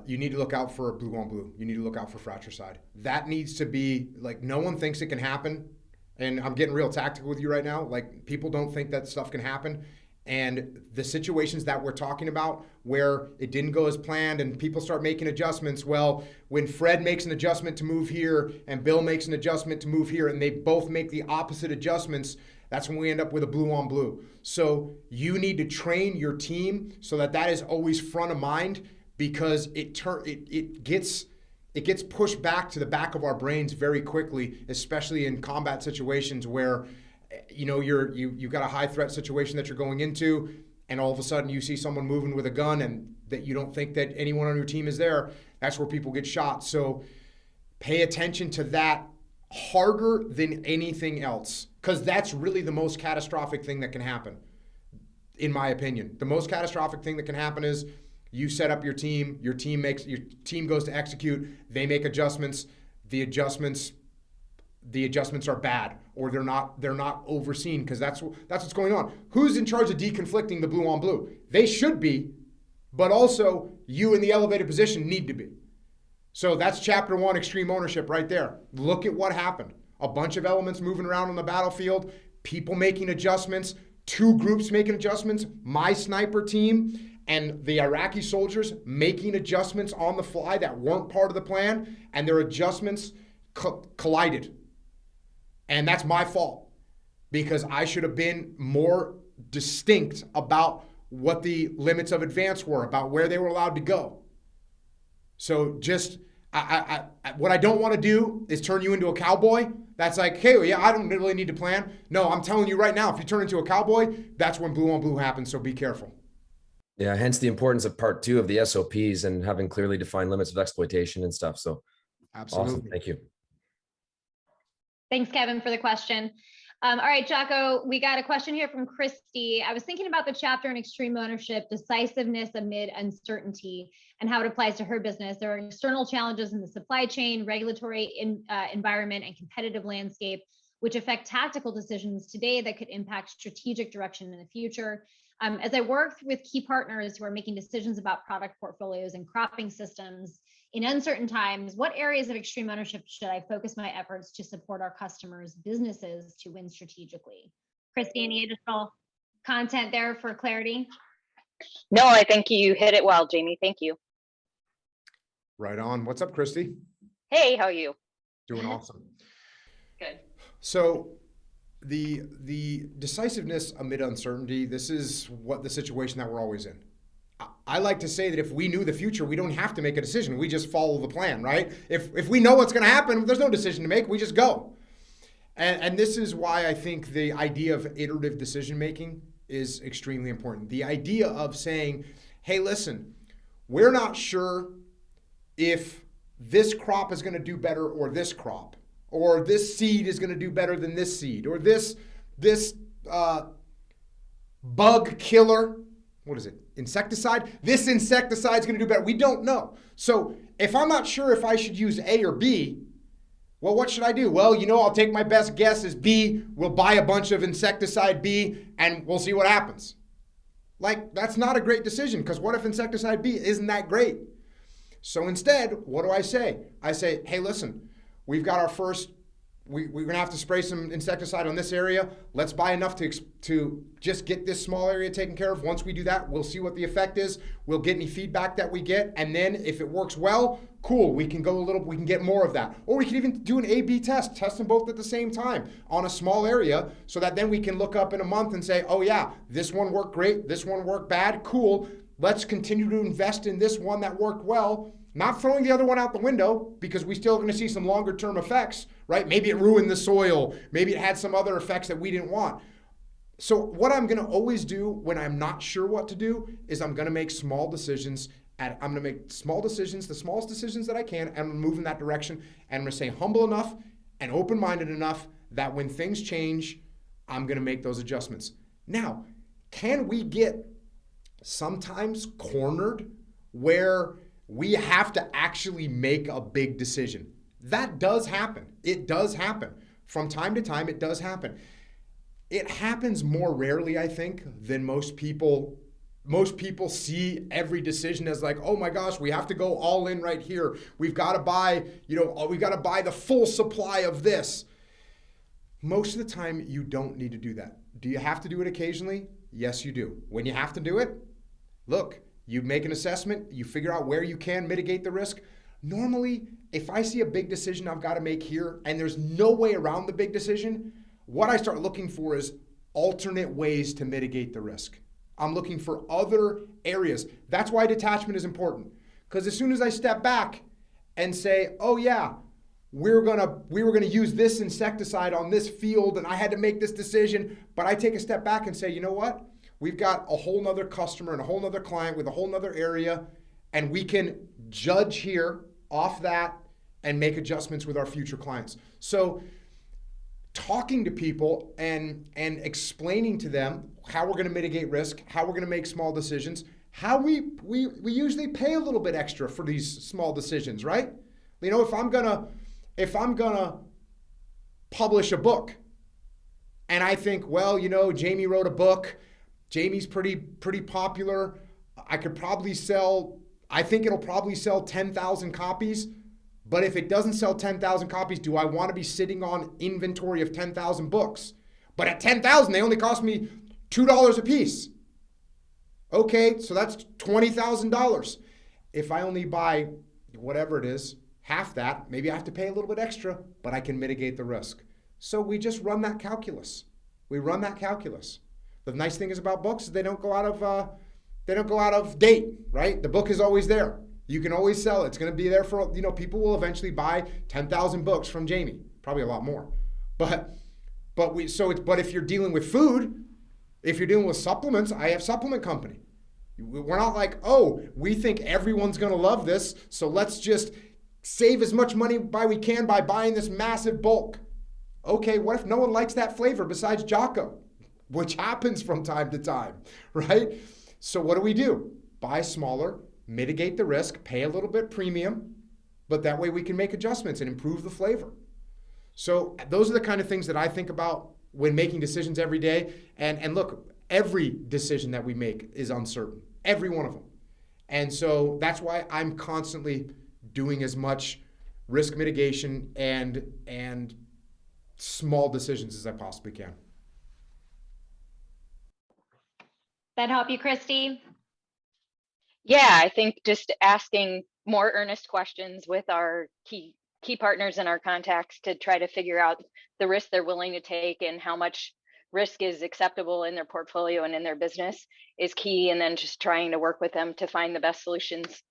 You need to look out for blue on blue. You need to look out for fratricide. That needs to be no one thinks it can happen. And I'm getting real tactical with you right now. People don't think that stuff can happen. And the situations that we're talking about where it didn't go as planned and people start making adjustments, well, when Fred makes an adjustment to move here and Bill makes an adjustment to move here and they both make the opposite adjustments, that's when we end up with a blue on blue. So you need to train your team so that is always front of mind, because it it gets pushed back to the back of our brains very quickly, especially in combat situations where, you know, you've got a high threat situation that you're going into, and all of a sudden you see someone moving with a gun and that you don't think that anyone on your team is there. That's where people get shot. So pay attention to that harder than anything else, because that's really the most catastrophic thing that can happen, in my opinion. The most catastrophic thing that can happen is you set up your team goes to execute, they make adjustments, the adjustments are bad, or they're not overseen, because that's what's going on. Who's in charge of deconflicting the blue on blue? They should be, but also you in the elevated position need to be. So that's chapter 1, extreme ownership right there. Look at what happened. A bunch of elements moving around on the battlefield, people making adjustments, 2 groups making adjustments, my sniper team and the Iraqi soldiers making adjustments on the fly that weren't part of the plan, and their adjustments collided. And that's my fault, because I should have been more distinct about what the limits of advance were, about where they were allowed to go. So just, what I don't want to do is turn you into a cowboy. That's like, hey, yeah, I don't really need to plan. No, I'm telling you right now, if you turn into a cowboy, that's when blue on blue happens, so be careful. Yeah, hence the importance of part 2 of the SOPs and having clearly defined limits of exploitation and stuff. So Absolutely. Awesome. Thank you. Thanks, Kevin, for the question. All right, Jocko, we got a question here from Christy. I was thinking about the chapter in extreme ownership, decisiveness amid uncertainty, and how it applies to her business. There are external challenges in the supply chain, regulatory environment, and competitive landscape, which affect tactical decisions today that could impact strategic direction in the future. As I work with key partners who are making decisions about product portfolios and cropping systems in uncertain times, what areas of extreme ownership should I focus my efforts to support our customers' businesses to win strategically? Christy, any additional content there for clarity? No, I think you hit it well, Jamie. Thank you. Right on. What's up, Christy? Hey, how are you? Doing awesome. Good. So the decisiveness amid uncertainty, this is what the situation that we're always in. I like to say that if we knew the future, we don't have to make a decision. We just follow the plan, right? If we know what's going to happen, there's no decision to make. We just go. And this is why I think the idea of iterative decision making is extremely important. The idea of saying, hey, listen, we're not sure if this crop is going to do better or this crop, or this seed is going to do better than this seed, or this bug killer, what is it, insecticide? This insecticide is going to do better. We don't know. So if I'm not sure if I should use A or B, well, what should I do? Well, I'll take my best guess is B. We'll buy a bunch of insecticide B and we'll see what happens. Like, that's not a great decision, because what if insecticide B isn't that great? So instead, what do I say? I say, hey, listen, we've got our first, we're going to have to spray some insecticide on this area. Let's buy enough to just get this small area taken care of. Once we do that, we'll see what the effect is. We'll get any feedback that we get. And then if it works well, cool, we can get more of that. Or we can even do an A/B test them both at the same time on a small area, so that then we can look up in a month and say, oh yeah, this one worked great, this one worked bad, cool. Let's continue to invest in this one that worked well, not throwing the other one out the window, because we still going to see some longer term effects, right? Maybe it ruined the soil. Maybe it had some other effects that we didn't want. So what I'm going to always do when I'm not sure what to do is I'm going to make small decisions. I'm going to make small decisions, the smallest decisions that I can, and move in that direction. And I'm going to stay humble enough and open-minded enough that when things change, I'm going to make those adjustments. Now, can we get sometimes cornered where we have to actually make a big decision? That does happen. It does happen. From time to time, it does happen. It happens more rarely, I think, than most people see every decision as like, oh my gosh, we have to go all in right here. We've got to buy, we've got to buy the full supply of this. Most of the time, you don't need to do that. Do you have to do it occasionally? Yes, you do. When you have to do it, look, you make an assessment, you figure out where you can mitigate the risk. Normally, if I see a big decision I've got to make here and there's no way around the big decision, what I start looking for is alternate ways to mitigate the risk. I'm looking for other areas. That's why detachment is important. Because as soon as I step back and say, oh yeah, we were gonna use this insecticide on this field and I had to make this decision, but I take a step back and say, you know what? We've got a whole nother customer and a whole nother client with a whole nother area, and we can judge here off that and make adjustments with our future clients. So talking to people and explaining to them how we're gonna mitigate risk, how we're gonna make small decisions, how we usually pay a little bit extra for these small decisions, right? You know, if I'm gonna publish a book and I think, well, you know, Jamie wrote a book, Jamie's pretty popular, I think it'll probably sell 10,000 copies, but if it doesn't sell 10,000 copies, do I want to be sitting on inventory of 10,000 books? But at 10,000, they only cost me $2 a piece. Okay, so that's $20,000. If I only buy whatever it is, half that, maybe I have to pay a little bit extra, but I can mitigate the risk. So we just run that calculus. We run that calculus. The nice thing is about books is they don't go out of date, right? The book is always there. You can always sell it. It's going to be there for, you know, people will eventually buy 10,000 books from Jamie, probably a lot more. But if you're dealing with food, if you're dealing with supplements, I have supplement company. We're not like, oh, we think everyone's going to love this, so let's just save as much money we can by buying this massive bulk. Okay, what if no one likes that flavor besides Jocko, which happens from time to time, right? So what do? Buy smaller, mitigate the risk, pay a little bit premium, but that way we can make adjustments and improve the flavor. So those are the kind of things that I think about when making decisions every day. And look, every decision that we make is uncertain, every one of them. And so that's why I'm constantly doing as much risk mitigation and small decisions as I possibly can. That help you, Christy? Yeah, I think just asking more earnest questions with our key partners and our contacts to try to figure out the risk they're willing to take and how much risk is acceptable in their portfolio and in their business is key. And then just trying to work with them to find the best solutions.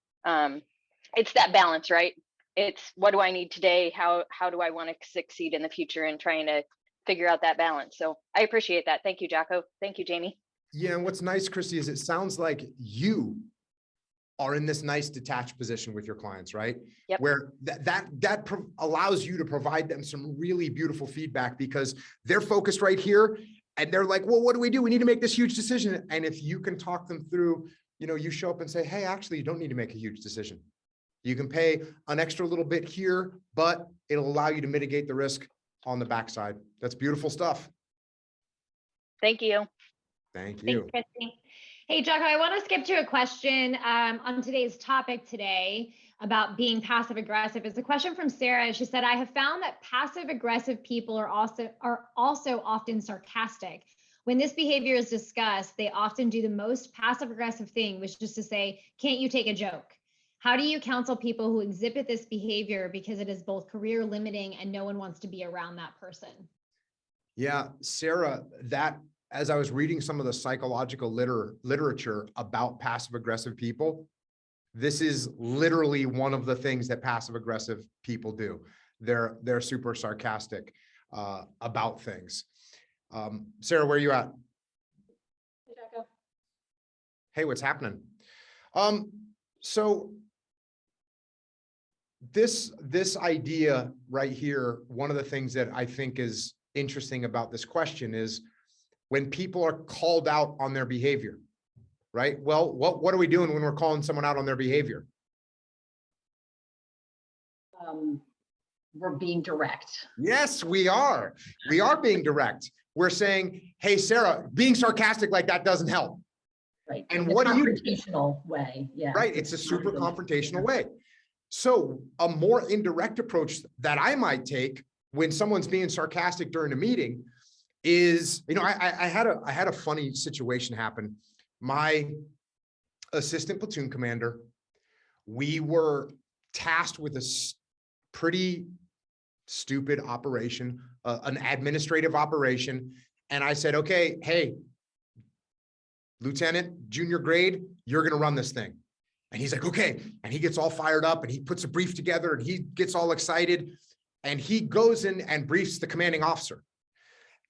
It's that balance, right? It's what do I need today? How do I want to succeed in the future, and trying to figure out that balance. So I appreciate that. Thank you, Jocko. Thank you, Jamie. Yeah, and what's nice, Christy, is it sounds like you are in this nice detached position with your clients, right? Yep. Where that allows you to provide them some really beautiful feedback because they're focused right here and they're like, well, what do? We need to make this huge decision. And if you can talk them through, you know, you show up and say, hey, actually, you don't need to make a huge decision. You can pay an extra little bit here, but it'll allow you to mitigate the risk on the backside. That's beautiful stuff. Thank you. Thank you. Thanks, Christy. Hey, Jocko, I want to skip to a question on today's topic today about being passive aggressive. It's a question from Sarah. She said, I have found that passive aggressive people are also often sarcastic. When this behavior is discussed, they often do the most passive aggressive thing, which is to say, can't you take a joke? How do you counsel people who exhibit this behavior because it is both career limiting and no one wants to be around that person? Yeah, Sarah, as I was reading some of the psychological literature about passive aggressive people, this is literally one of the things that passive aggressive people do. They're super sarcastic about things. Sarah, where are you at? Hey, Jocko. Hey, what's happening? So this idea right here, one of the things that I think is interesting about this question is when people are called out on their behavior, right? Well, what are we doing when we're calling someone out on their behavior? We're being direct. Yes, we are. We are being direct. We're saying, hey, Sarah, being sarcastic like that doesn't help. Right. And what do you do? Confrontational way. Yeah. Right. It's a super confrontational way. So a more indirect approach that I might take when someone's being sarcastic during a meeting is, you know, I had a funny situation happen. My assistant platoon commander, we were tasked with a pretty stupid operation, an administrative operation. And I said, okay, hey, Lieutenant, junior grade, you're going to run this thing. And he's like, okay. And he gets all fired up and he puts a brief together and he gets all excited. And he goes in and briefs the commanding officer.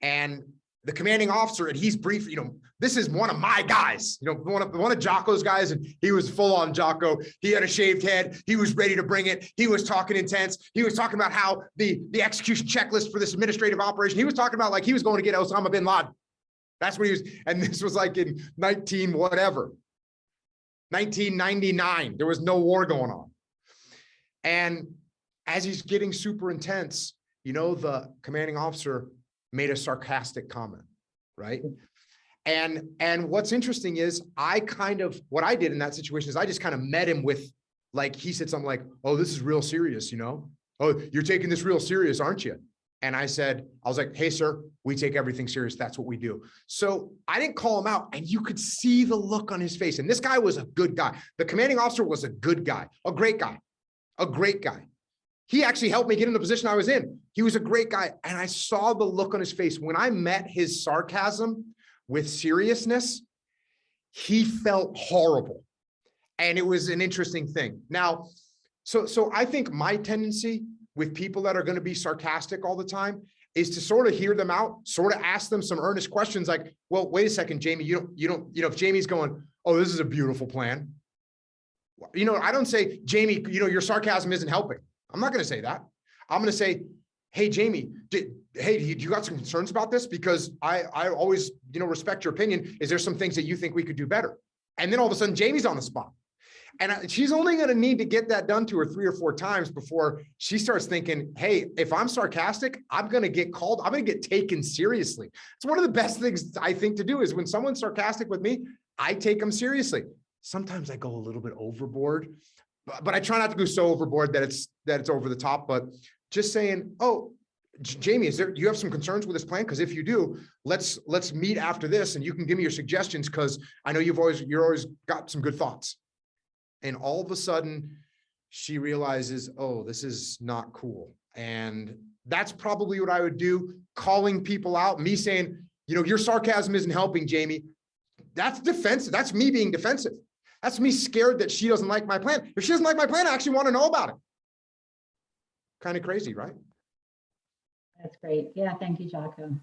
And the commanding officer, and he's brief, this is one of my guys, one of Jocko's guys, and he was full on Jocko. He had a shaved head. He was ready to bring it. He was talking intense. He was talking about how the execution checklist for this administrative operation, he was talking about like he was going to get Osama bin Laden. That's what he was. And this was like in 1999. There was no war going on. And as he's getting super intense, the commanding officer made a sarcastic comment, right? And what's interesting is what I did in that situation is I just kind of met him with, like, he said something like, oh, this is real serious, oh, you're taking this real serious, aren't you? And I was like, hey, sir, we take everything serious. That's what we do. So I didn't call him out, and you could see the look on his face. And this guy was a good guy. The commanding officer was a good guy, a great guy. He actually helped me get in the position I was in. He was a great guy. And I saw the look on his face. When I met his sarcasm with seriousness, he felt horrible. And it was an interesting thing. Now, so I think my tendency with people that are going to be sarcastic all the time is to sort of hear them out, sort of ask them some earnest questions like, well, wait a second, Jamie, if Jamie's going, oh, this is a beautiful plan. I don't say, Jamie, your sarcasm isn't helping. I'm not going to say that. I'm going to say, hey, Jamie, do you got some concerns about this? Because I always, respect your opinion. Is there some things that you think we could do better? And then all of a sudden, Jamie's on the spot. And she's only going to need to get that done to her 3 or 4 times before she starts thinking, hey, if I'm sarcastic, I'm going to get called. I'm going to get taken seriously. It's one of the best things I think to do is when someone's sarcastic with me, I take them seriously. Sometimes I go a little bit overboard. But I try not to go so overboard that it's over the top, but just saying, oh, Jamie, do you have some concerns with this plan? Because if you do, let's meet after this and you can give me your suggestions because I know you're always got some good thoughts. And all of a sudden she realizes, oh, this is not cool. And that's probably what I would do, calling people out, me saying, your sarcasm isn't helping, Jamie. That's defensive. That's me being defensive. That's me scared that she doesn't like my plan. If she doesn't like my plan, I actually want to know about it. Kind of crazy, right? That's great. Yeah, thank you, Jocko.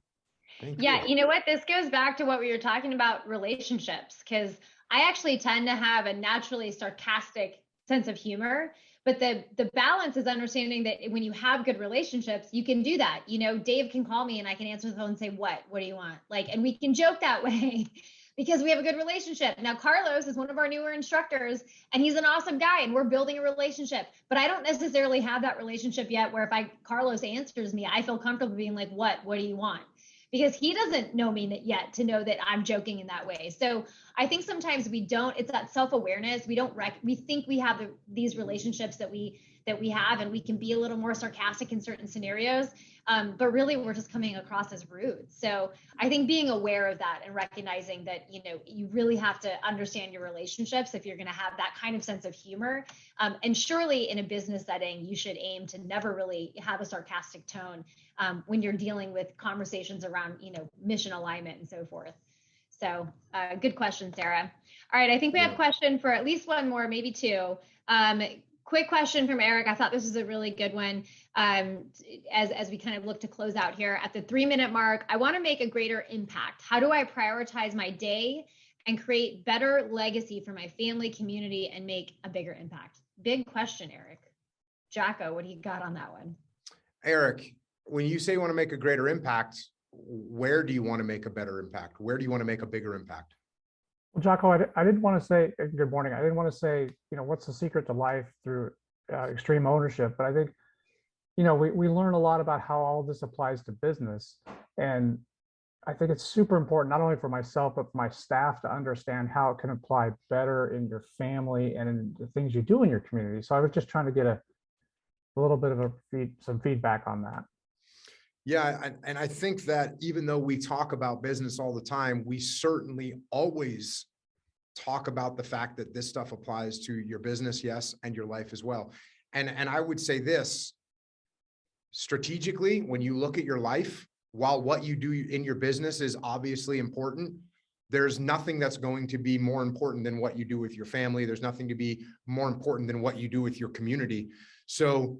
Yeah, you know what? This goes back to what we were talking about relationships, because I actually tend to have a naturally sarcastic sense of humor. But the balance is understanding that when you have good relationships, you can do that. Dave can call me and I can answer the phone and say, what do you want? And we can joke that way. Because we have a good relationship. Now, Carlos is one of our newer instructors, and he's an awesome guy, and we're building a relationship. But I don't necessarily have that relationship yet where if Carlos answers me, I feel comfortable being like, what do you want? Because he doesn't know me yet to know that I'm joking in that way. So I think sometimes it's that self-awareness. We think we have these relationships that we have, and we can be a little more sarcastic in certain scenarios. But really we're just coming across as rude. So I think being aware of that and recognizing that, you really have to understand your relationships if you're going to have that kind of sense of humor. And surely in a business setting, you should aim to never really have a sarcastic tone when you're dealing with conversations around, mission alignment and so forth. So good question, Sarah. All right. I think we have a question for at least one more, maybe 2. Quick question from Eric. I thought this was a really good one. As we kind of look to close out here at the 3-minute mark, I want to make a greater impact. How do I prioritize my day and create better legacy for my family, community, and make a bigger impact? Big question, Eric. Jocko, what do you got on that one? Eric, when you say you want to make a greater impact, where do you want to make a better impact? Where do you want to make a bigger impact? Well, Jocko, I didn't want to say, good morning. I didn't want to say, what's the secret to life through extreme ownership, but I think, we learn a lot about how all this applies to business. And I think it's super important, not only for myself, but for my staff to understand how it can apply better in your family and in the things you do in your community. So I was just trying to get a little bit of some feedback on that. Yeah, and I think that even though we talk about business all the time, we certainly always talk about the fact that this stuff applies to your business, yes, and your life as well. And I would say this, strategically, when you look at your life, while what you do in your business is obviously important, There's nothing that's going to be more important than what you do with your family. There's nothing to be more important than what you do with your community. So,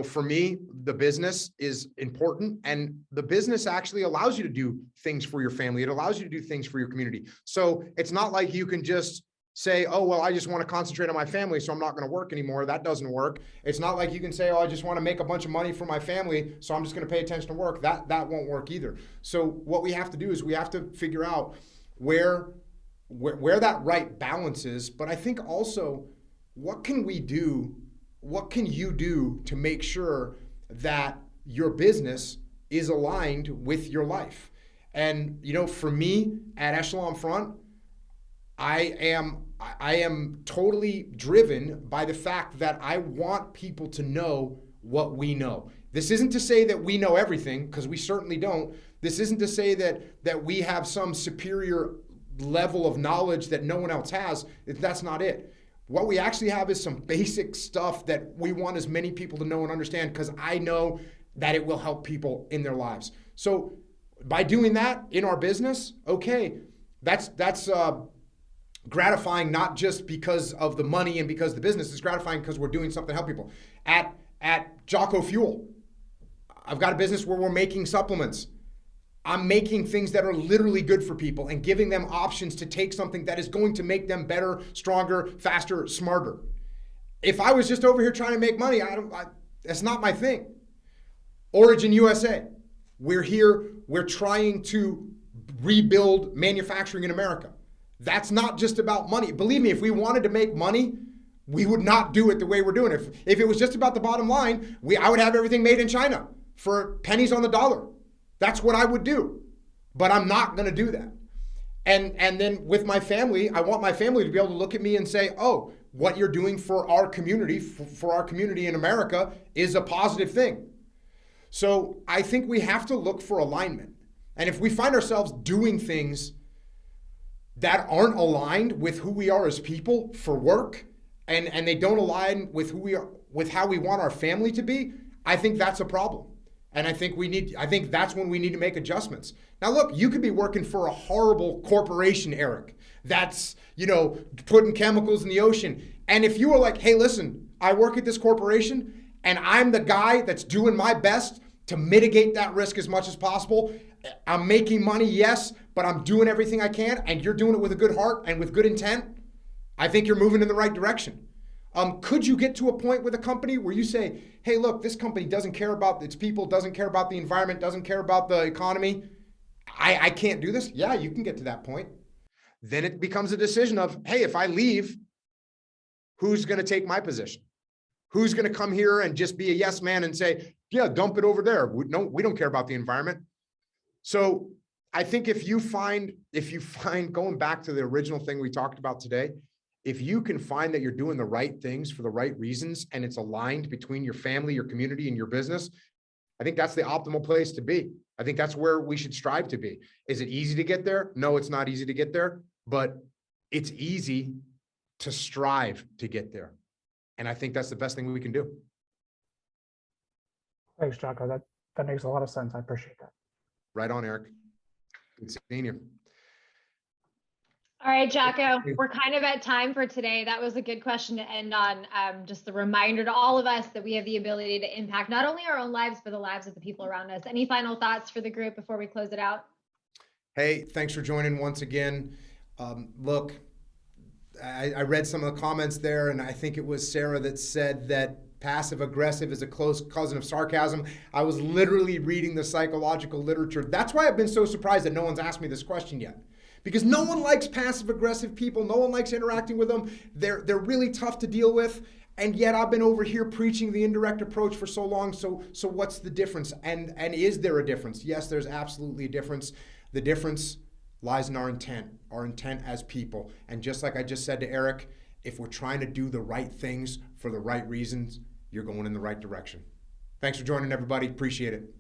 for me, the business is important, and the business actually allows you to do things for your family. It allows you to do things for your community. So it's not like you can just say, oh, well, I just want to concentrate on my family, so I'm not going to work anymore. That doesn't work. It's not like you can say, oh, I just want to make a bunch of money for my family, so I'm just going to pay attention to work. That won't work either. So what we have to do is we have to figure out where that right balance is. But I think also, what can we do? What can you do to make sure that your business is aligned with your life? And, for me at Echelon Front, I am totally driven by the fact that I want people to know what we know. This isn't to say that we know everything, because we certainly don't. This isn't to say that we have some superior level of knowledge that no one else has. That's not it. What we actually have is some basic stuff that we want as many people to know and understand, because I know that it will help people in their lives. So by doing that in our business, okay, that's gratifying, not just because of the money and because the business is gratifying, because we're doing something to help people. At Jocko Fuel, I've got a business where we're making supplements. I'm making things that are literally good for people and giving them options to take something that is going to make them better, stronger, faster, smarter. If I was just over here trying to make money, that's not my thing. Origin USA, we're here, we're trying to rebuild manufacturing in America. That's not just about money. Believe me, if we wanted to make money, we would not do it the way we're doing it. If it was just about the bottom line, I would have everything made in China for pennies on the dollar. That's what I would do. But I'm not going to do that. And then with my family, I want my family to be able to look at me and say, oh, what you're doing for our community, for our community in America, is a positive thing. So I think we have to look for alignment. And if we find ourselves doing things that aren't aligned with who we are as people for work, and they don't align with who we are, with how we want our family to be, I think that's a problem. And I think that's when we need to make adjustments. Now look, you could be working for a horrible corporation, Eric, that's, putting chemicals in the ocean. And if you were like, hey, listen, I work at this corporation and I'm the guy that's doing my best to mitigate that risk as much as possible. I'm making money, yes, but I'm doing everything I can, and you're doing it with a good heart and with good intent, I think you're moving in the right direction. Could you get to a point with a company where you say, hey, look, this company doesn't care about its people, doesn't care about the environment, doesn't care about the economy. I can't do this. Yeah, you can get to that point. Then it becomes a decision of, hey, if I leave, who's going to take my position? Who's going to come here and just be a yes man and say, yeah, dump it over there. We don't care about the environment. So I think if you find going back to the original thing we talked about today, if you can find that you're doing the right things for the right reasons and it's aligned between your family, your community, and your business, I think that's the optimal place to be. I think that's where we should strive to be. Is it easy to get there? No, it's not easy to get there, but it's easy to strive to get there. And I think that's the best thing we can do. Thanks, Jocko. That makes a lot of sense. I appreciate that. Right on, Eric. Good seeing you. All right, Jocko, we're kind of at time for today. That was a good question to end on. Just a reminder to all of us that we have the ability to impact not only our own lives, but the lives of the people around us. Any final thoughts for the group before we close it out? Hey, thanks for joining once again. Look, I read some of the comments there, and I think it was Sarah that said that passive aggressive is a close cousin of sarcasm. I was literally reading the psychological literature. That's why I've been so surprised that no one's asked me this question yet. Because no one likes passive aggressive people. No one likes interacting with them. They're really tough to deal with. And yet I've been over here preaching the indirect approach for so long. So what's the difference? And is there a difference? Yes, there's absolutely a difference. The difference lies in our intent as people. And just like I just said to Eric, if we're trying to do the right things for the right reasons, you're going in the right direction. Thanks for joining, everybody. Appreciate it.